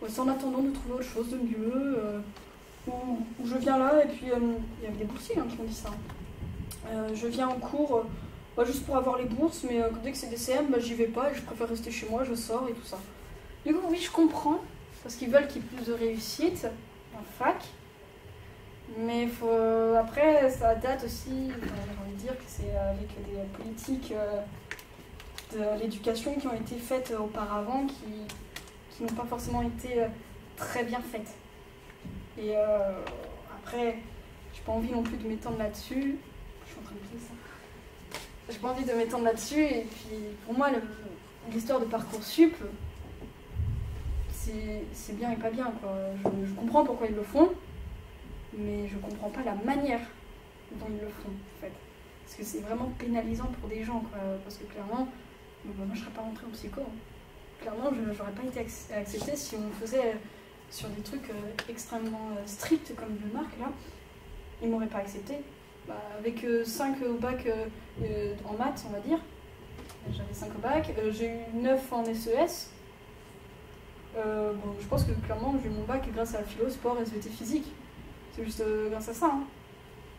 c'est en attendant de trouver autre chose de mieux, où je viens là, et puis il y avait des boursiers qui m'ont dit ça. Je viens en cours juste pour avoir les bourses, mais dès que c'est des CM, j'y vais pas, et je préfère rester chez moi, je sors et tout ça. » Du coup, oui, je comprends, parce qu'ils veulent qu'il y ait plus de réussite en fac, mais après, ça date aussi, j'ai envie de dire que c'est avec des politiques de l'éducation qui ont été faites auparavant, qui n'ont pas forcément été très bien faites. Et après, j'ai pas envie non plus de m'étendre là-dessus. Je suis en train de plier ça. J'ai pas envie de m'étendre là-dessus, et puis pour moi, l'histoire de Parcoursup, c'est bien et pas bien, quoi. Je comprends pourquoi ils le font, mais je comprends pas la manière dont ils le font, en fait. Parce que c'est vraiment pénalisant pour des gens, quoi. Parce que clairement, moi je serais pas rentrée en psycho. Clairement, j'aurais pas été acceptée si on faisait sur des trucs extrêmement stricts comme le Marc, là. Ils m'auraient pas accepté. Bah, avec 5 au bac en maths, on va dire. J'avais 5 au bac. J'ai eu 9 en SES. Bon, je pense que clairement j'ai eu mon bac grâce à la philo, sport, SVT, physique. C'est juste grâce à ça. Hein.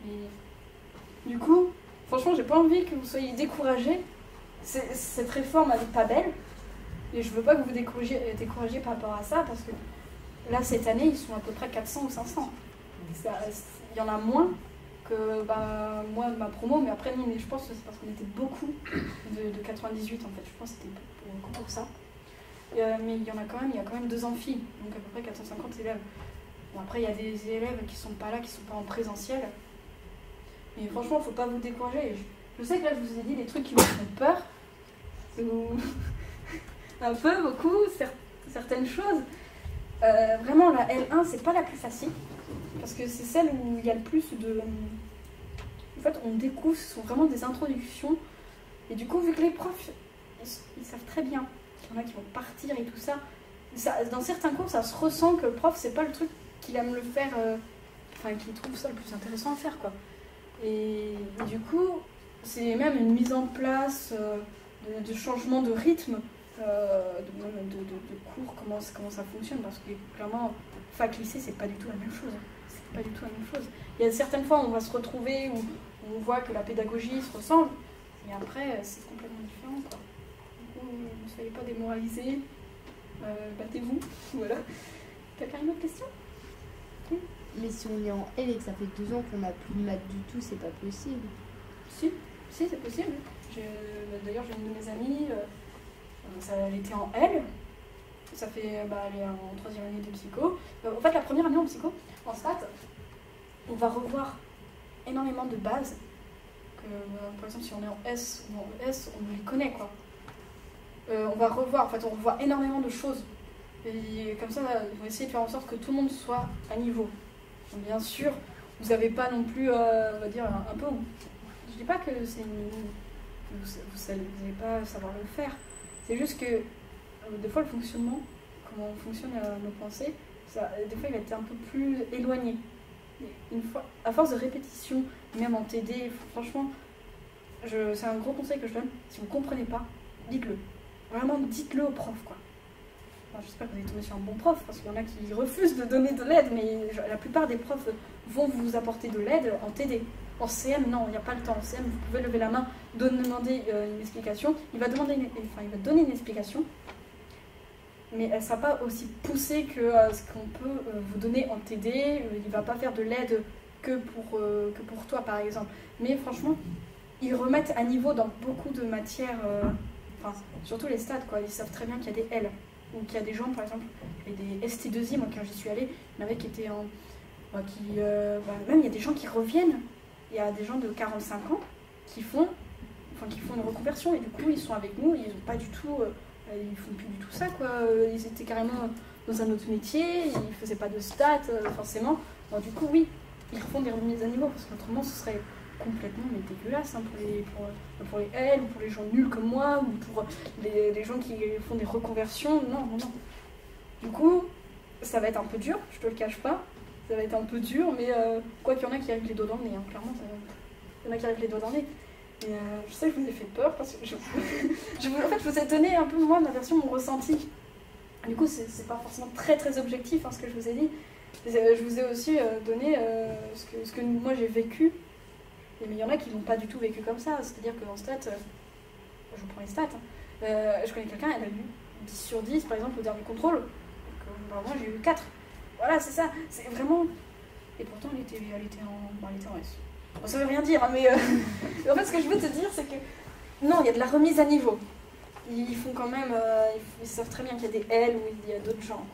Et du coup, franchement, j'ai pas envie que vous soyez découragés. Cette réforme, elle est pas belle. Et je veux pas que vous découragiez par rapport à ça, parce que là, cette année, ils sont à peu près 400 ou 500. Il y en a moins que moi de ma promo, mais après, je pense que c'est parce qu'on était beaucoup de 98 en fait. Je pense que c'était beaucoup pour ça. Mais il y a quand même 2 amphis, donc à peu près 450 élèves. Bon, après, il y a des élèves qui sont pas là, qui sont pas en présentiel. Mais franchement, faut pas vous décourager. Je sais que là, je vous ai dit des trucs qui me font peur. Un peu, beaucoup, certaines choses. Vraiment, la L1, c'est pas la plus facile. Parce que c'est celle où il y a le plus de... En fait, on découvre, ce sont vraiment des introductions. Et du coup, vu que les profs, ils savent très bien qu'il y en a qui vont partir et tout ça, dans certains cours, ça se ressent que le prof, c'est pas le truc qu'il aime le faire, qu'il trouve ça le plus intéressant à faire, quoi. Et du coup, c'est même une mise en place de changement de rythme, de cours, comment ça fonctionne, parce que clairement, fac-lycée, c'est pas du tout la même chose. C'est pas du tout la même chose. Il y a certaines fois où on va se retrouver, où on voit que la pédagogie se ressemble, et après, c'est complètement différent, quoi. Du coup, ne soyez pas démoralisés, battez-vous, voilà. Quelqu'un a une autre question? Oui. Mais si on est en L et que ça fait 2 ans qu'on n'a plus de maths du tout, c'est pas possible. Si, c'est possible. D'ailleurs, j'ai une de mes amies, elle était en L. Ça fait, elle est en 3e année de psycho. En fait, la première année en psycho, en stats, on va revoir énormément de bases. Par exemple, si on est en S ou en ES, on les connaît, quoi. On va revoir, en fait, on revoit énormément de choses. Et comme ça, ils vont essayer de faire en sorte que tout le monde soit à niveau. Donc, bien sûr, vous n'avez pas non plus, on va dire, un peu... Je dis pas que c'est vous n'allez pas savoir le faire. C'est juste que, des fois, le fonctionnement, comment fonctionnent nos pensées, des fois, il va être un peu plus éloigné. Une fois, à force de répétition, même en TD, franchement, c'est un gros conseil que je donne. Si vous ne comprenez pas, dites-le. Vraiment, dites-le au prof, quoi. Enfin, j'espère que vous êtes tombé sur un bon prof, parce qu'il y en a qui refusent de donner de l'aide, mais la plupart des profs vont vous apporter de l'aide en TD. En CM, non, il n'y a pas le temps. En CM, vous pouvez lever la main, demander une explication. Il va donner une explication, mais elle ne sera pas aussi poussée que ce qu'on peut vous donner en TD. Il ne va pas faire de l'aide que pour toi, par exemple. Mais franchement, ils remettent à niveau dans beaucoup de matières, surtout les stats, quoi. Ils savent très bien qu'il y a des L. Donc il y a des gens, par exemple, et des ST2I, moi quand j'y suis allée, il y en avait qui étaient en... même il y a des gens qui reviennent. Il y a des gens de 45 ans qui font une reconversion, et du coup ils sont avec nous, ils n'ont pas du tout... ils font plus du tout ça, quoi. Ils étaient carrément dans un autre métier, ils faisaient pas de stats, forcément. Bon, du coup, oui, ils refont des remises à niveau, parce qu'autrement ce serait complètement dégueulasse, hein, pour les L, ou pour les gens nuls comme moi, ou pour les gens qui font des reconversions. Non. Du coup, ça va être un peu dur, je te le cache pas. Ça va être un peu dur, mais quoi qu'il y en a qui arrivent les doigts dans le nez, hein, clairement, il y en a qui arrivent les doigts dans le nez. Et je sais que je vous ai fait peur, parce que je vous ai donné un peu, moi, ma version, mon ressenti. Du coup, c'est pas forcément très très objectif, hein, ce que je vous ai dit. Je vous ai aussi donné ce que moi j'ai vécu. Mais il y en a qui n'ont pas du tout vécu comme ça. C'est-à-dire qu'en stats, je prends les stats, hein, je connais quelqu'un, elle a eu 10 sur 10, par exemple, au dernier contrôle. Donc, moi, j'ai eu 4. Voilà, c'est ça, c'est vraiment... Et pourtant, elle était en S. Bon, ça veut rien dire, hein, mais en fait, ce que je veux te dire, c'est que... Non, il y a de la remise à niveau. Ils font quand même... ils savent très bien qu'il y a des L ou il y a d'autres gens.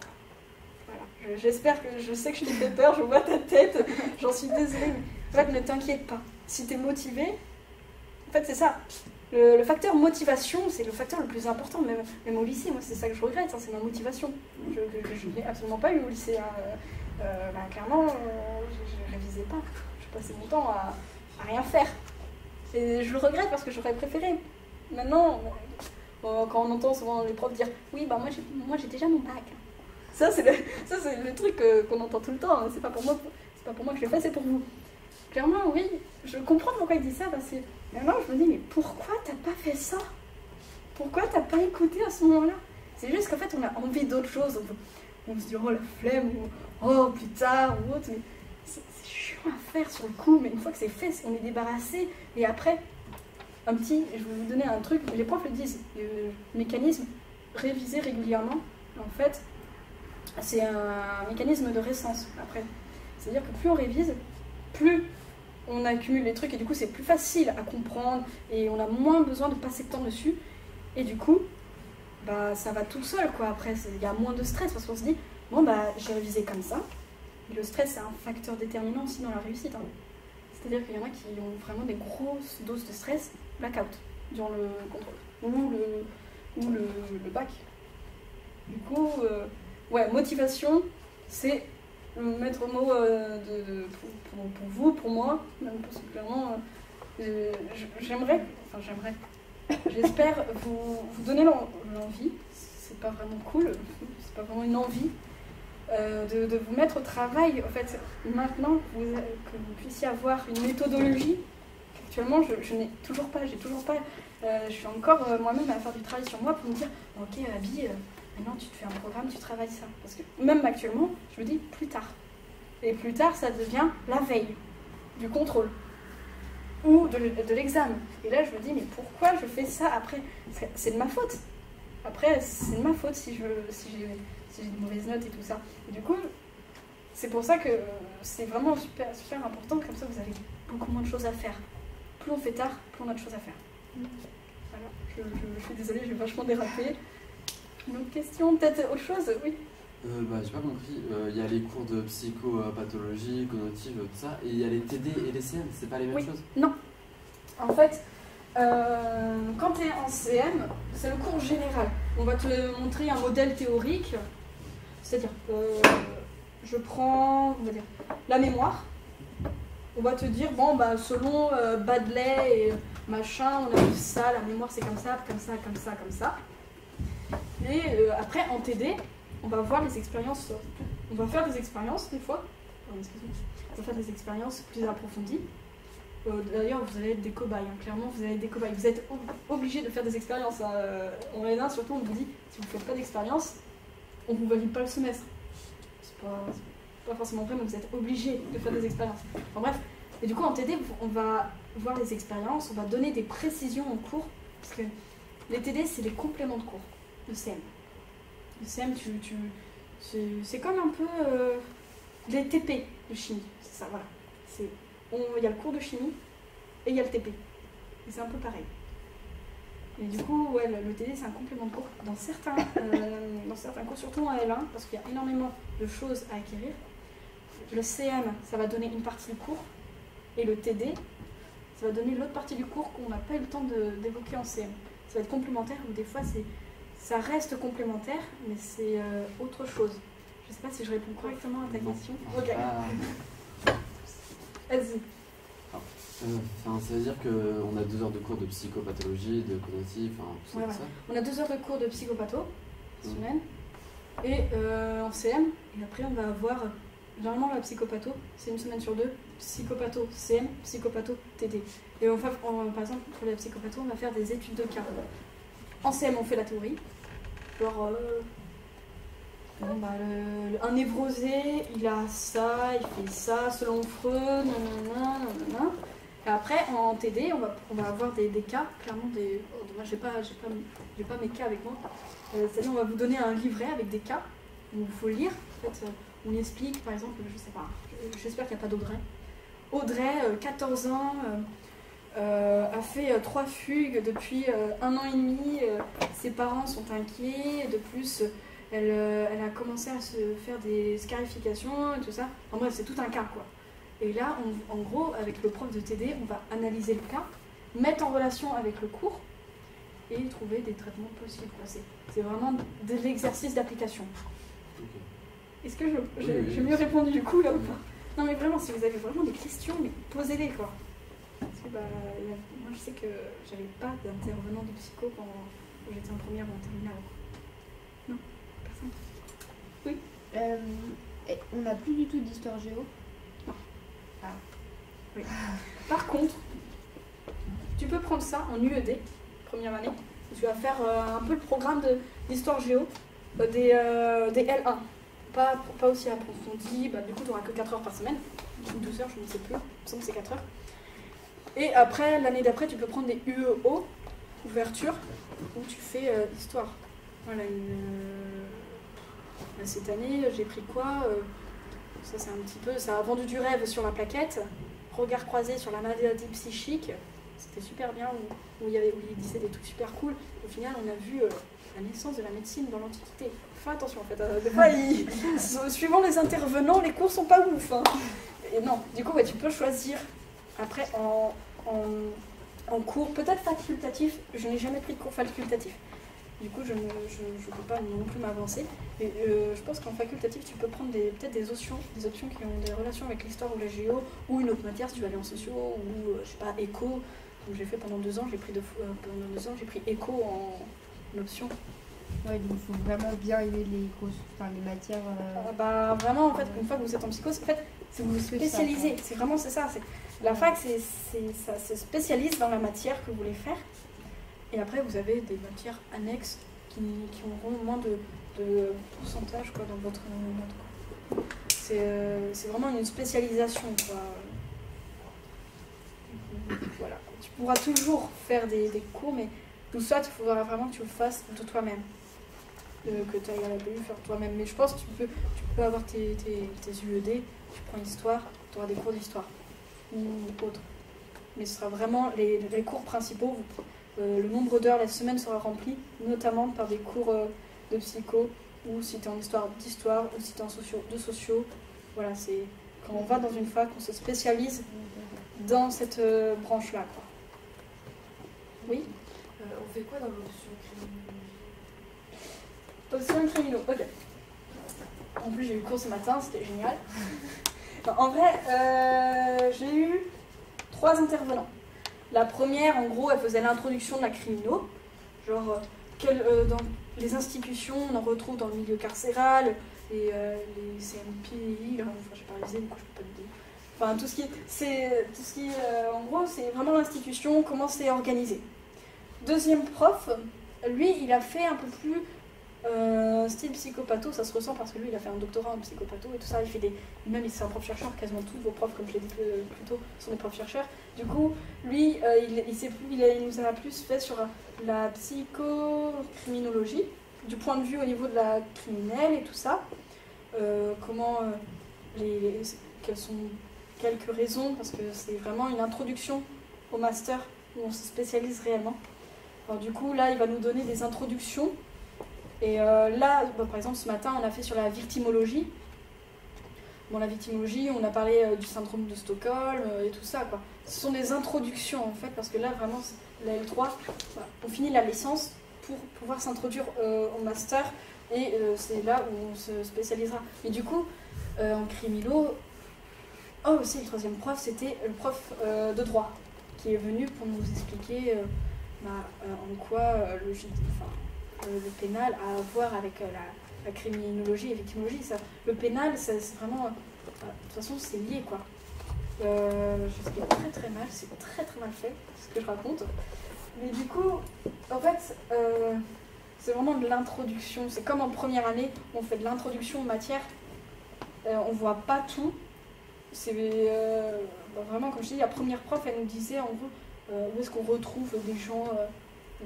Voilà. J'espère que... Je sais que je t'ai fait peur, je vois ta tête, j'en suis désolée. Mais en fait, ne t'inquiète pas. Si t'es motivé... En fait, c'est ça. Le facteur motivation, c'est le facteur le plus important, même au lycée. Moi, c'est ça que je regrette, hein, c'est ma motivation. Je n'ai absolument pas eu au lycée. Hein. Clairement, je révisais pas. Je passais mon temps à rien faire. Et je le regrette parce que j'aurais préféré. Maintenant, quand on entend souvent les profs dire « Oui, bah moi j'ai déjà mon bac. » Ça, c'est le truc qu'on entend tout le temps. Hein. C'est pas pour moi que je le fais, c'est pour vous. Clairement, oui, je comprends pourquoi ils disent ça, parce que maintenant je me dis, mais pourquoi t'as pas fait ça? Pourquoi t'as pas écouté à ce moment-là? C'est juste qu'en fait, on a envie d'autre chose. On se dit, oh la flemme, ou oh plus tard, ou autre, mais c'est chiant à faire sur le coup, mais une fois que c'est fait, on est débarrassé. Et après, je vais vous donner un truc, les profs le disent, le mécanisme, réviser régulièrement, en fait, c'est un mécanisme de récence, après. C'est-à-dire que plus on révise, plus on accumule les trucs et du coup c'est plus facile à comprendre et on a moins besoin de passer de temps dessus et du coup ça va tout seul, quoi. Après il y a moins de stress parce qu'on se dit bon j'ai révisé comme ça, et le stress c'est un facteur déterminant aussi dans la réussite, hein. C'est-à-dire qu'il y en a qui ont vraiment des grosses doses de stress, blackout durant le contrôle ou le bac. Du coup motivation, c'est le maître mot pour vous, pour moi, même parce que clairement, j'espère vous donner l'envie, c'est pas vraiment cool, c'est pas vraiment une envie, de vous mettre au travail, en fait, maintenant, que vous puissiez avoir une méthodologie. Actuellement, je n'ai toujours pas, je suis encore moi-même à faire du travail sur moi pour me dire, ok Abby, maintenant tu te fais un programme, tu travailles ça. Parce que même actuellement, je me dis plus tard. Et plus tard, ça devient la veille du contrôle ou de l'examen. Et là, je me dis, mais pourquoi je fais ça après? C'est de ma faute. Après, c'est de ma faute si j'ai des mauvaises notes et tout ça. Et du coup, c'est pour ça que c'est vraiment super, super important, comme ça vous avez beaucoup moins de choses à faire. Plus on fait tard, plus on a de choses à faire. Voilà, je suis désolée, j'ai vachement dérapé. Une autre question, peut-être autre chose? Oui. J'ai pas compris, il y a les cours de psychopathologie, cognitive, tout ça, et il y a les TD et les CM, c'est pas les mêmes choses? Non. En fait, quand tu es en CM, c'est le cours général. On va te montrer un modèle théorique, c'est-à-dire, je prends, on va dire, la mémoire. On va te dire, bon, bah, selon Baddeley et machin, on a vu ça, la mémoire c'est comme ça, comme ça, comme ça, comme ça. Et après, en TD, on va voir les expériences, on va faire des expériences des fois, on va faire des expériences plus approfondies. D'ailleurs, vous allez être des cobayes, hein. Clairement, vous allez être des cobayes. Vous êtes obligés de faire des expériences. En N1, surtout, on vous dit, si vous ne faites pas d'expérience, on ne vous valide pas le semestre. C'est pas forcément vrai, mais vous êtes obligés de faire des expériences. Enfin bref, et du coup, en TD, on va voir les expériences, on va donner des précisions en cours, parce que les TD, c'est les compléments de cours, le CM. Le CM, c'est comme un peu les TP de chimie, c'est ça, voilà. Il y a le cours de chimie et il y a le TP. Et c'est un peu pareil. Et du coup, ouais, le TD, c'est un complément de cours dans certains cours, surtout en L1, parce qu'il y a énormément de choses à acquérir. Le CM, ça va donner une partie du cours, et le TD, ça va donner l'autre partie du cours qu'on n'a pas eu le temps d'évoquer en CM. Ça va être complémentaire, ou des fois, ça reste complémentaire, mais c'est autre chose. Je ne sais pas si je réponds correctement à ta question. Ok. Vas-y. Ça veut dire qu'on a 2 heures de cours de psychopathologie, de cognitif, tout ça. On a 2 heures de cours de psychopatho, semaine, et en CM, et après on va avoir, généralement la psychopatho, c'est une semaine sur 2, psychopatho CM, psychopatho TD. Et par exemple, pour la psychopatho, on va faire des études de cas. En CM, on fait la théorie, genre... un névrosé, il a ça, il fait ça, selon Freud, nanana. Et après, en TD, on va avoir des cas, clairement des... moi, j'ai pas mes cas avec moi. C'est-à-dire, on va vous donner un livret avec des cas, où il faut lire. En fait, on y explique, par exemple, je sais pas, j'espère qu'il n'y a pas d'Audrey. Audrey, 14 ans, a fait 3 fugues depuis 1 an et demi, ses parents sont inquiets, de plus... Elle a commencé à se faire des scarifications et tout ça. En bref, c'est tout un cas, quoi. Et là, en gros, avec le prof de TD, on va analyser le cas, mettre en relation avec le cours et trouver des traitements possibles, quoi. C'est vraiment de l'exercice d'application. Okay. Est-ce que j'ai mieux répondu du coup, là, ou pas? Non, mais vraiment, si vous avez vraiment des questions, mais posez-les, quoi. Parce que, moi, je sais que j'avais pas d'intervenant de psycho quand j'étais en première ou en terminale. Non. Oui. On n'a plus du tout d'histoire géo. Non. Ah. Oui. Par contre, tu peux prendre ça en UED, première année. Tu vas faire un peu le programme d'histoire géo des L1. Pas aussi approfondi, du coup tu n'auras que 4 heures par semaine, ou 12 heures, je ne sais plus, il me semble que c'est 4 heures. Et après, l'année d'après, tu peux prendre des UEO, ouverture, où tu fais histoire. Voilà, cette année, j'ai pris quoi ça, c'est un petit peu... Ça a vendu du rêve sur la plaquette. Regard croisé sur la maladie psychique. C'était super bien, où il disait des trucs super cool. Au final, on a vu la naissance de la médecine dans l'Antiquité. Fais attention, en fait. Des fois, suivant les intervenants, les cours sont pas ouf. Hein. Et non, du coup, tu peux choisir après en cours, peut-être facultatif. Je n'ai jamais pris de cours facultatif. Du coup, je ne peux pas non plus m'avancer. Et je pense qu'en facultatif, tu peux prendre peut-être des options qui ont des relations avec l'histoire ou la géo, ou une autre matière si tu veux aller en sociaux, ou je sais pas, éco. Donc j'ai fait pendant 2 ans, j'ai pris éco en option. Ouais, donc il faut vraiment bien aimer les matières. Vraiment, en fait, une fois que vous êtes en psycho, en fait, c'est vous spécialisez. C'est vraiment ça. La fac, ça se spécialise dans la matière que vous voulez faire. Et après, vous avez des matières annexes qui auront moins de pourcentage quoi, dans votre note. C'est vraiment une spécialisation, quoi. Voilà. Tu pourras toujours faire des cours, mais tout ça, il faudra vraiment que tu le fasses de toi-même. que tu ailles à la BU faire toi-même. Mais je pense que tu peux avoir tes UED, tu prends l'histoire, tu auras des cours d'histoire ou autre. Mais ce sera vraiment les cours principaux. Le nombre d'heures la semaine sera rempli, notamment par des cours de psycho, ou si tu es en histoire d'histoire, ou si tu es en sociaux. Voilà, c'est quand on va dans une fac, on se spécialise dans cette branche-là, quoi. Oui. On fait quoi dans l'option Option criminaux, ok. En plus, j'ai eu le cours ce matin, c'était génial. Non, en vrai, j'ai eu 3 intervenants. La première, en gros, elle faisait l'introduction de la criminaux. Genre, dans les institutions, on en retrouve dans le milieu carcéral, les CMPI, enfin, je n'ai pas révisé, du coup, je ne peux pas le dire. Enfin, tout ce qui en gros, c'est vraiment l'institution, comment c'est organisé. Deuxième prof, lui, il a fait un peu plus style psychopatho, ça se ressent parce que lui, il a fait un doctorat en psychopatho et tout ça. Même c'est un prof chercheur, quasiment tous vos profs, comme je l'ai dit plus tôt, sont des profs chercheurs. Du coup, lui, il nous a plus fait sur la psychocriminologie, du point de vue au niveau de la criminelle et tout ça. Quelles sont quelques raisons, parce que c'est vraiment une introduction au master où on se spécialise réellement. Alors du coup, là, il va nous donner des introductions. Et là, par exemple, ce matin, on a fait sur la victimologie. Bon, la victimologie, on a parlé du syndrome de Stockholm et tout ça, quoi. Ce sont des introductions, en fait, parce que là, vraiment, la L3, voilà, on finit la licence pour pouvoir s'introduire au master, et c'est là où on se spécialisera. Mais du coup, en crimino, aussi, le troisième prof, c'était le prof de droit, qui est venu pour nous expliquer en quoi le pénal a à voir avec la criminologie et victimologie. Le pénal, c'est vraiment... de toute façon, c'est lié, quoi. Je sais très très mal, c'est très très mal fait, ce que je raconte. Mais du coup, en fait, c'est vraiment de l'introduction. C'est comme en première année, on fait de l'introduction aux matières. On voit pas tout. C'est vraiment, comme je dis, la première prof, elle nous disait, en gros, où est-ce qu'on retrouve des gens...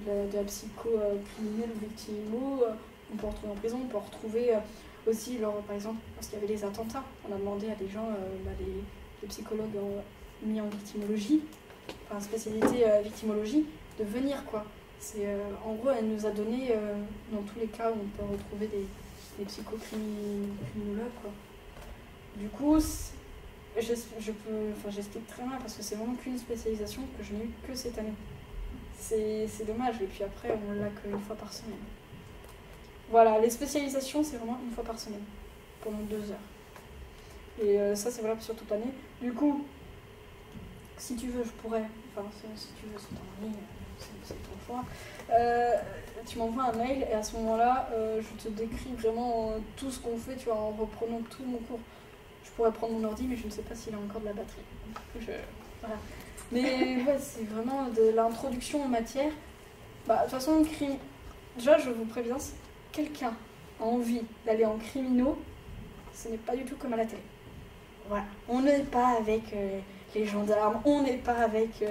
de la psycho-criminelle ou victimo, on peut en retrouver en prison, on peut en retrouver aussi, par exemple, lorsqu'il y avait les attentats, on a demandé à des gens, des psychologues mis en victimologie, enfin spécialité victimologie, de venir, quoi. En gros, elle nous a donné, dans tous les cas où on peut retrouver des psychocriminologues, quoi. Du coup, j'explique très mal parce que c'est vraiment qu'une spécialisation que je n'ai eu que cette année. C'est dommage, et puis après on l'a qu'une fois par semaine. Voilà, les spécialisations c'est vraiment une fois par semaine, pendant 2 heures. Et ça c'est valable sur toute l'année. Du coup, si tu veux, je pourrais, enfin si tu veux c'est en ligne, c'est ton choix, tu m'envoies un mail et à ce moment-là, je te décris vraiment tout ce qu'on fait, tu vois, en reprenant tout mon cours. Je pourrais prendre mon ordi, mais je ne sais pas s'il a encore de la batterie. Voilà. Mais ouais, c'est vraiment de l'introduction aux matières. De toute façon, déjà, je vous préviens, si quelqu'un a envie d'aller en criminaux, ce n'est pas du tout comme à la télé. Voilà. On n'est pas avec les gendarmes, on n'est pas avec,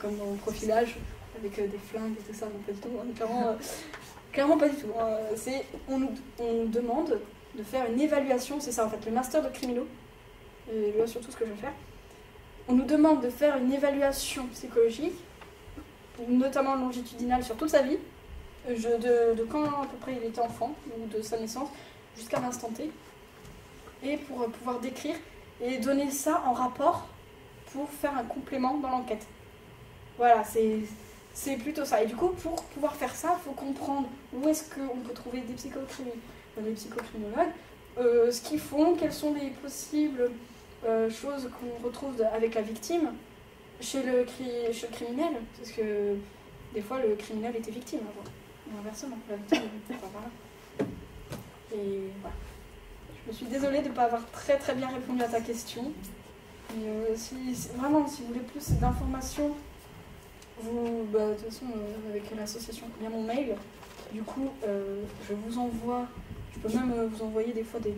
comme dans le profilage, avec des flingues et tout ça, non pas du tout. On est clairement pas du tout. On nous demande de faire une évaluation, c'est ça en fait, le master de criminaux, et là surtout ce que je vais faire. On nous demande de faire une évaluation psychologique, notamment longitudinale sur toute sa vie, de quand à peu près il était enfant, ou de sa naissance, jusqu'à l'instant T, et pour pouvoir décrire et donner ça en rapport pour faire un complément dans l'enquête. Voilà, c'est plutôt ça. Et du coup, pour pouvoir faire ça, il faut comprendre où est-ce qu'on peut trouver des psychocriminologues, ce qu'ils font, quelles sont les possibles... choses qu'on retrouve avec la victime chez le criminel, parce que des fois le criminel était victime avant, ou inversement, la victime voilà. Et voilà. Je me suis désolée de ne pas avoir très très bien répondu à ta question, mais si vous voulez plus d'informations, de toute façon avec l'association, il y a mon mail, du coup je vous envoie. Je peux même vous envoyer des fois des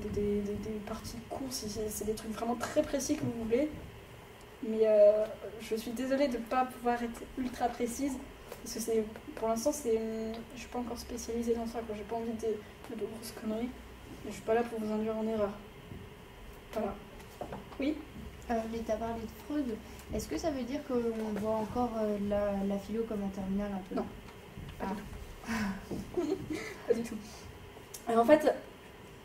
parties de cours si c'est des trucs vraiment très précis que vous voulez. Mais je suis désolée de ne pas pouvoir être ultra précise Parce que pour l'instant, je suis pas encore spécialisée dans ça, quoi. J'ai pas envie de grosses conneries. Et je suis pas là pour vous induire en erreur. Voilà. Oui. Mais tu as parlé de Freud. Est-ce que ça veut dire qu'on voit encore la philo comme en terminale un peu? Non. Pas du tout. Alors en fait,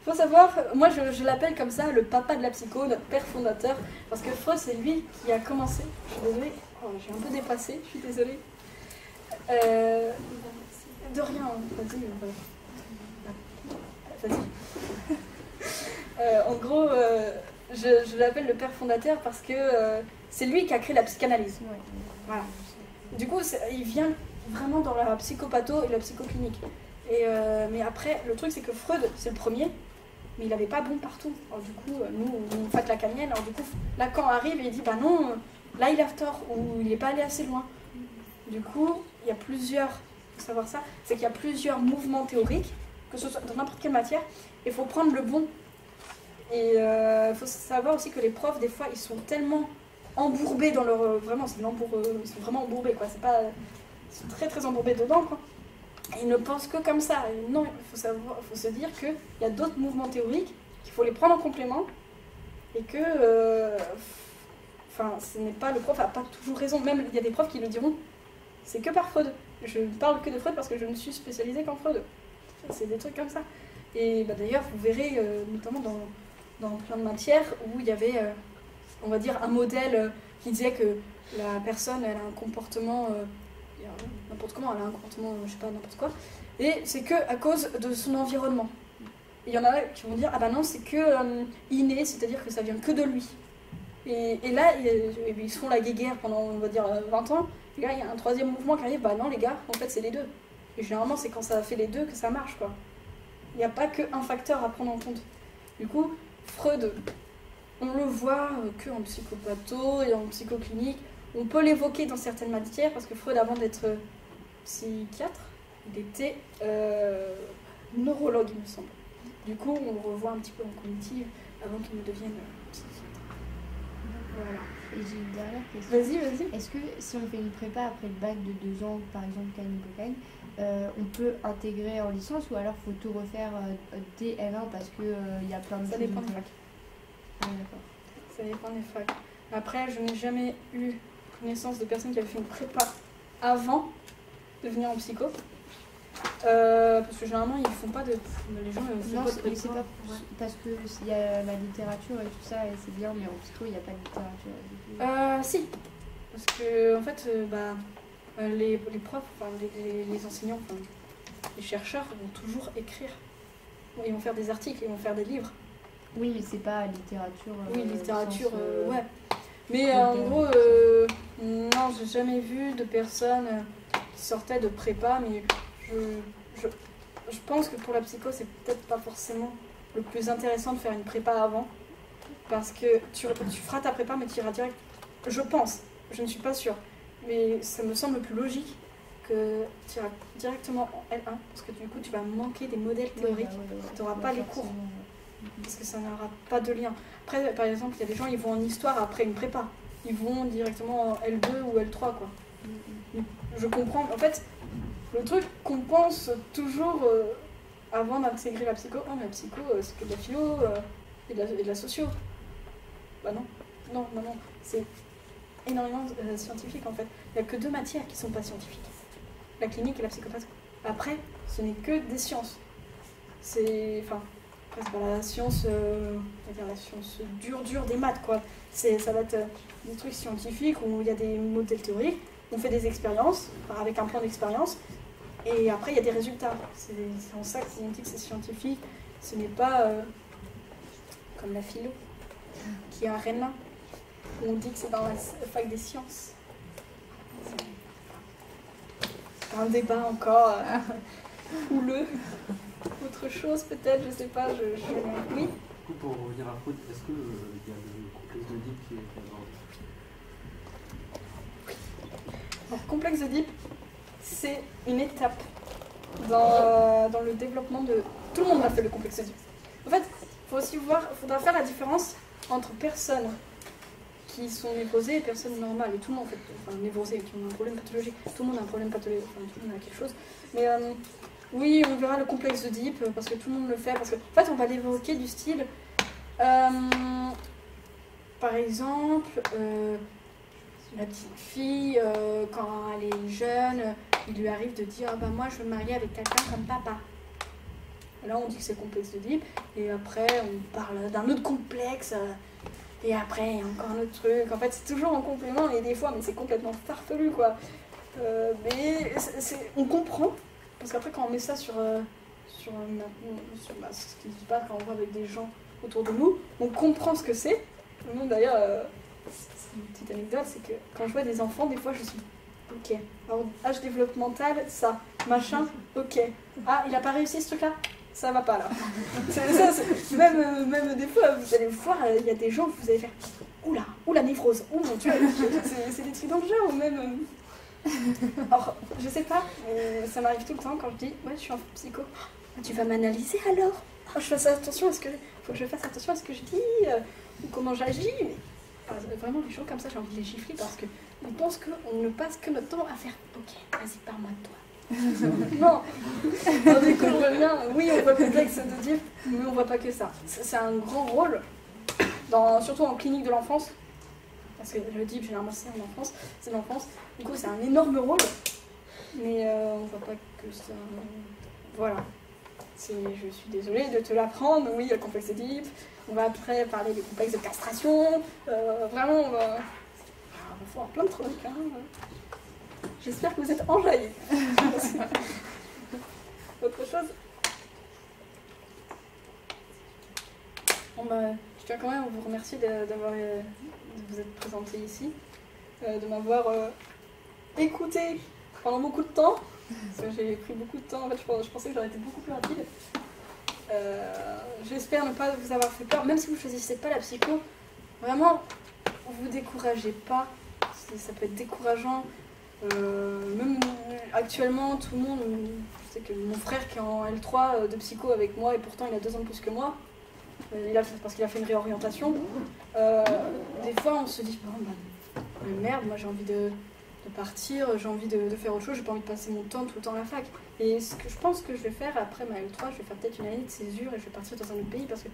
faut savoir, moi je l'appelle comme ça le papa de la psycho, notre père fondateur, parce que Freud c'est lui qui a commencé. Je suis désolée, j'ai un peu dépassé, je suis désolée. De rien, vas-y. En gros, je l'appelle le père fondateur parce que c'est lui qui a créé la psychanalyse. Ouais. Voilà. Du coup, il vient vraiment dans la psychopatho et la psychoclinique. Mais après, le truc c'est que Freud, c'est le premier, mais il n'avait pas bon partout. Alors du coup, nous, on fait la camienne. Alors du coup, Lacan arrive et il dit, bah non, là il a tort, ou il n'est pas allé assez loin. Du coup, il y a plusieurs, il faut savoir ça, c'est qu'il y a plusieurs mouvements théoriques, que ce soit dans n'importe quelle matière, et il faut prendre le bon. Et il faut savoir aussi que les profs, des fois, ils sont tellement embourbés dans leur... Vraiment, ils sont vraiment embourbés, quoi. C'est pas... Ils sont très très embourbés dedans, quoi. Et ils ne pensent que comme ça. Et non, il faut se dire qu'il y a d'autres mouvements théoriques, qu'il faut les prendre en complément, et que... Enfin, ce n'est pas... Le prof n'a pas toujours raison. Même, il y a des profs qui le diront, c'est que par Freud. Je ne parle que de Freud parce que je ne suis spécialisée qu'en Freud. C'est des trucs comme ça. Et bah, d'ailleurs, vous verrez, notamment dans plein de matières, où il y avait, on va dire, un modèle qui disait que la personne, elle a un comportement, n'importe comment, elle a un comportement, je sais pas, n'importe quoi, et c'est que à cause de son environnement. Il y en a qui vont dire, ah bah non, c'est que inné, c'est-à-dire que ça vient que de lui. Et là, ils se font la guéguerre pendant, on va dire, 20 ans, et là, il y a un troisième mouvement qui arrive, bah non les gars, en fait c'est les deux. Et généralement, c'est quand ça fait les deux que ça marche, quoi. Il n'y a pas qu'un facteur à prendre en compte. Du coup, Freud, on le voit qu'en psychopatho et en psychoclinique. On peut l'évoquer dans certaines matières, parce que Freud, avant d'être psychiatre, il était neurologue, il me semble. Du coup, on le revoit un petit peu en cognitive avant qu'il ne devienne psychiatre. Voilà. Et j'ai une dernière question. Vas-y. Est-ce que si on fait une prépa après le bac de 2 ans, par exemple Cagnes, on peut intégrer en licence ou alors faut tout refaire dès L1 parce que y a plein de Ça dépend des facs. Ah, d'accord. Ça dépend des facs. Après, je n'ai jamais eu connaissance de personnes qui avaient fait une prépa avant de venir en psycho. Parce que généralement, ils font pas de... Les gens font Non, pas de prépa. c'est pas parce que s'il y a la littérature et tout ça, et c'est bien, mais en psycho, il n'y a pas de littérature. Si. Parce que, en fait, les profs, enfin, les enseignants, enfin, les chercheurs vont toujours écrire. Ils vont faire des articles, ils vont faire des livres. Oui, mais c'est pas littérature. Oui, littérature, sens, ouais. Mais en gros, non, j'ai jamais vu de personnes qui sortaient de prépa, mais je pense que pour la psycho, c'est peut-être pas forcément le plus intéressant de faire une prépa avant. Parce que tu feras ta prépa, mais tu iras direct. Je pense, je ne suis pas sûre. Mais ça me semble plus logique que tu iras directement en L1. Parce que du coup, tu vas manquer des modèles théoriques. Tu n'auras pas les cours. Parce que ça n'aura pas de lien. Après, par exemple, il y a des gens, ils vont en histoire après une prépa. Ils vont directement en L2 ou L3, quoi. Je comprends. En fait, le truc qu'on pense toujours avant d'intégrer la psycho, oh, mais la psycho, c'est que de la philo et de la socio. Bah non. Non. C'est énormément scientifique, en fait. Il n'y a que 2 matières qui ne sont pas scientifiques. La clinique et la psychopathie. Après, ce n'est que des sciences. C'est pas la science, on va dire la science dure des maths, quoi. Ça va être des trucs scientifiques où il y a des modèles théoriques, on fait des expériences, avec un plan d'expérience, et après il y a des résultats. C'est en ça qu'on dit que c'est scientifique. Ce n'est pas comme la philo, qui est un Rennes, où on dit que c'est dans la fac des sciences. C'est un débat encore houleux. Autre chose peut-être, je sais pas, oui. Du coup, pour revenir à Freud, est-ce qu'il y a le complexe d'Oedipe qui est abordé? Alors, complexe d'Oedipe, c'est une étape dans le développement de... Tout le monde a fait le complexe d'Oedipe. En fait, il faut aussi faudra faire la différence entre personnes qui sont névrosées et personnes normales. Et tout le monde, en fait, enfin, névrosées, qui ont un problème pathologique. Tout le monde a un problème pathologique, enfin, tout le monde a quelque chose. Mais oui, on verra le complexe d'Oedipe, parce que tout le monde le fait. Parce que, en fait, on va l'évoquer du style... par exemple, la petite fille, quand elle est jeune, il lui arrive de dire ah, bah, moi je veux me marier avec quelqu'un comme papa. Là on dit que c'est le complexe d'Oedipe, et après on parle d'un autre complexe, et après il y a encore un autre truc. En fait c'est toujours en complément, et des fois, mais c'est complètement farfelu quoi. Mais on comprend, parce qu'après quand on met ça sur ce qui se passe quand on voit avec des gens autour de nous, on comprend ce que c'est. Nous d'ailleurs, c'est une petite anecdote, c'est que quand je vois des enfants, des fois je suis ok. Alors, âge développemental, ça, machin, ok. Ah, il a pas réussi ce truc-là, ça va pas là. Même des fois, vous allez voir, il y a des gens que vous allez faire oula, névrose, oh mon dieu, c'est des trucs dans le genre, ou même. Alors, je sais pas, ça m'arrive tout le temps quand je dis ouais, je suis en psycho. Ah, tu vas m'analyser alors? Oh, je fasse attention à ce que. Faut que je fasse attention à ce que je dis, ou comment j'agis, mais. Vraiment, les gens comme ça, j'ai envie de les gifler parce qu'ils pensent qu'on ne passe que notre temps à faire ok, vas-y, parle-moi de toi. Non, on découvre bien. Oui, on voit le complexe d'Oedipe, mais on voit pas que ça. C'est un grand rôle, surtout en clinique de l'enfance, parce que l'Oedipe, généralement, c'est en enfance, c'est l'enfance. Du coup, c'est un énorme rôle, mais on voit pas que ça. Voilà. Je suis désolée de te l'apprendre. Oui, il y a le complexe d'Oedipe. On va après parler des complexes de castration. Vraiment, on va voir plein de trucs. Hein. J'espère que vous êtes enjaillés. Autre chose? Bon, je tiens quand même à vous remercier de vous être présenté ici, de m'avoir écouté pendant beaucoup de temps. Parce que j'ai pris beaucoup de temps. En fait, je pensais que j'aurais été beaucoup plus rapide. J'espère ne pas vous avoir fait peur, même si vous ne choisissez pas la psycho. Vraiment, vous découragez pas. Ça peut être décourageant. Même actuellement, tout le monde. Je sais que mon frère qui est en L3 de psycho avec moi, et pourtant il a 2 ans de plus que moi, parce qu'il a fait une réorientation. Des fois, on se dit mais merde, moi j'ai envie de partir, j'ai envie de faire autre chose, j'ai pas envie de passer mon temps tout le temps à la fac. Et ce que je pense que je vais faire après ma L3, je vais faire peut-être une année de césure et je vais partir dans un autre pays parce que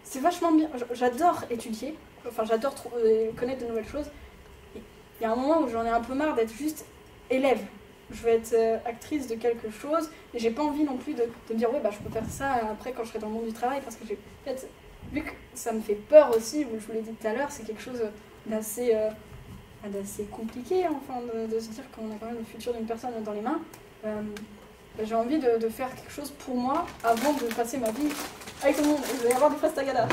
c'est vachement bien. J'adore étudier, enfin j'adore connaître de nouvelles choses. Il y a un moment où j'en ai un peu marre d'être juste élève. Je veux être actrice de quelque chose et j'ai pas envie non plus de me dire ouais je peux faire ça après quand je serai dans le monde du travail parce que en fait, vu que ça me fait peur aussi, je vous l'ai dit tout à l'heure, c'est quelque chose d'assez compliqué enfin de se dire qu'on a quand même le futur d'une personne dans les mains. J'ai envie de faire quelque chose pour moi avant de passer ma vie avec tout le monde. Il va y avoir des phrases tagada.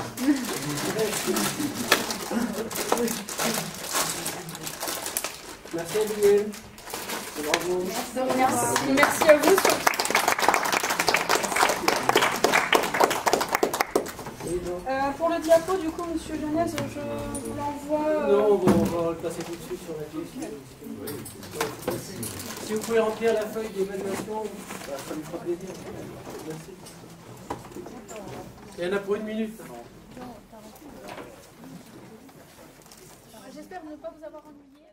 Merci Abigail. Bravo. Merci à vous surtout. Pour le diapo, du coup, monsieur Genèse, je vous l'envoie. Non, on va le passer tout de suite sur la fiche. Si vous pouvez remplir la feuille d'évaluation, ça me fera plaisir. Merci. Il y en a pour 1 minute. J'espère ne pas vous avoir ennuyé.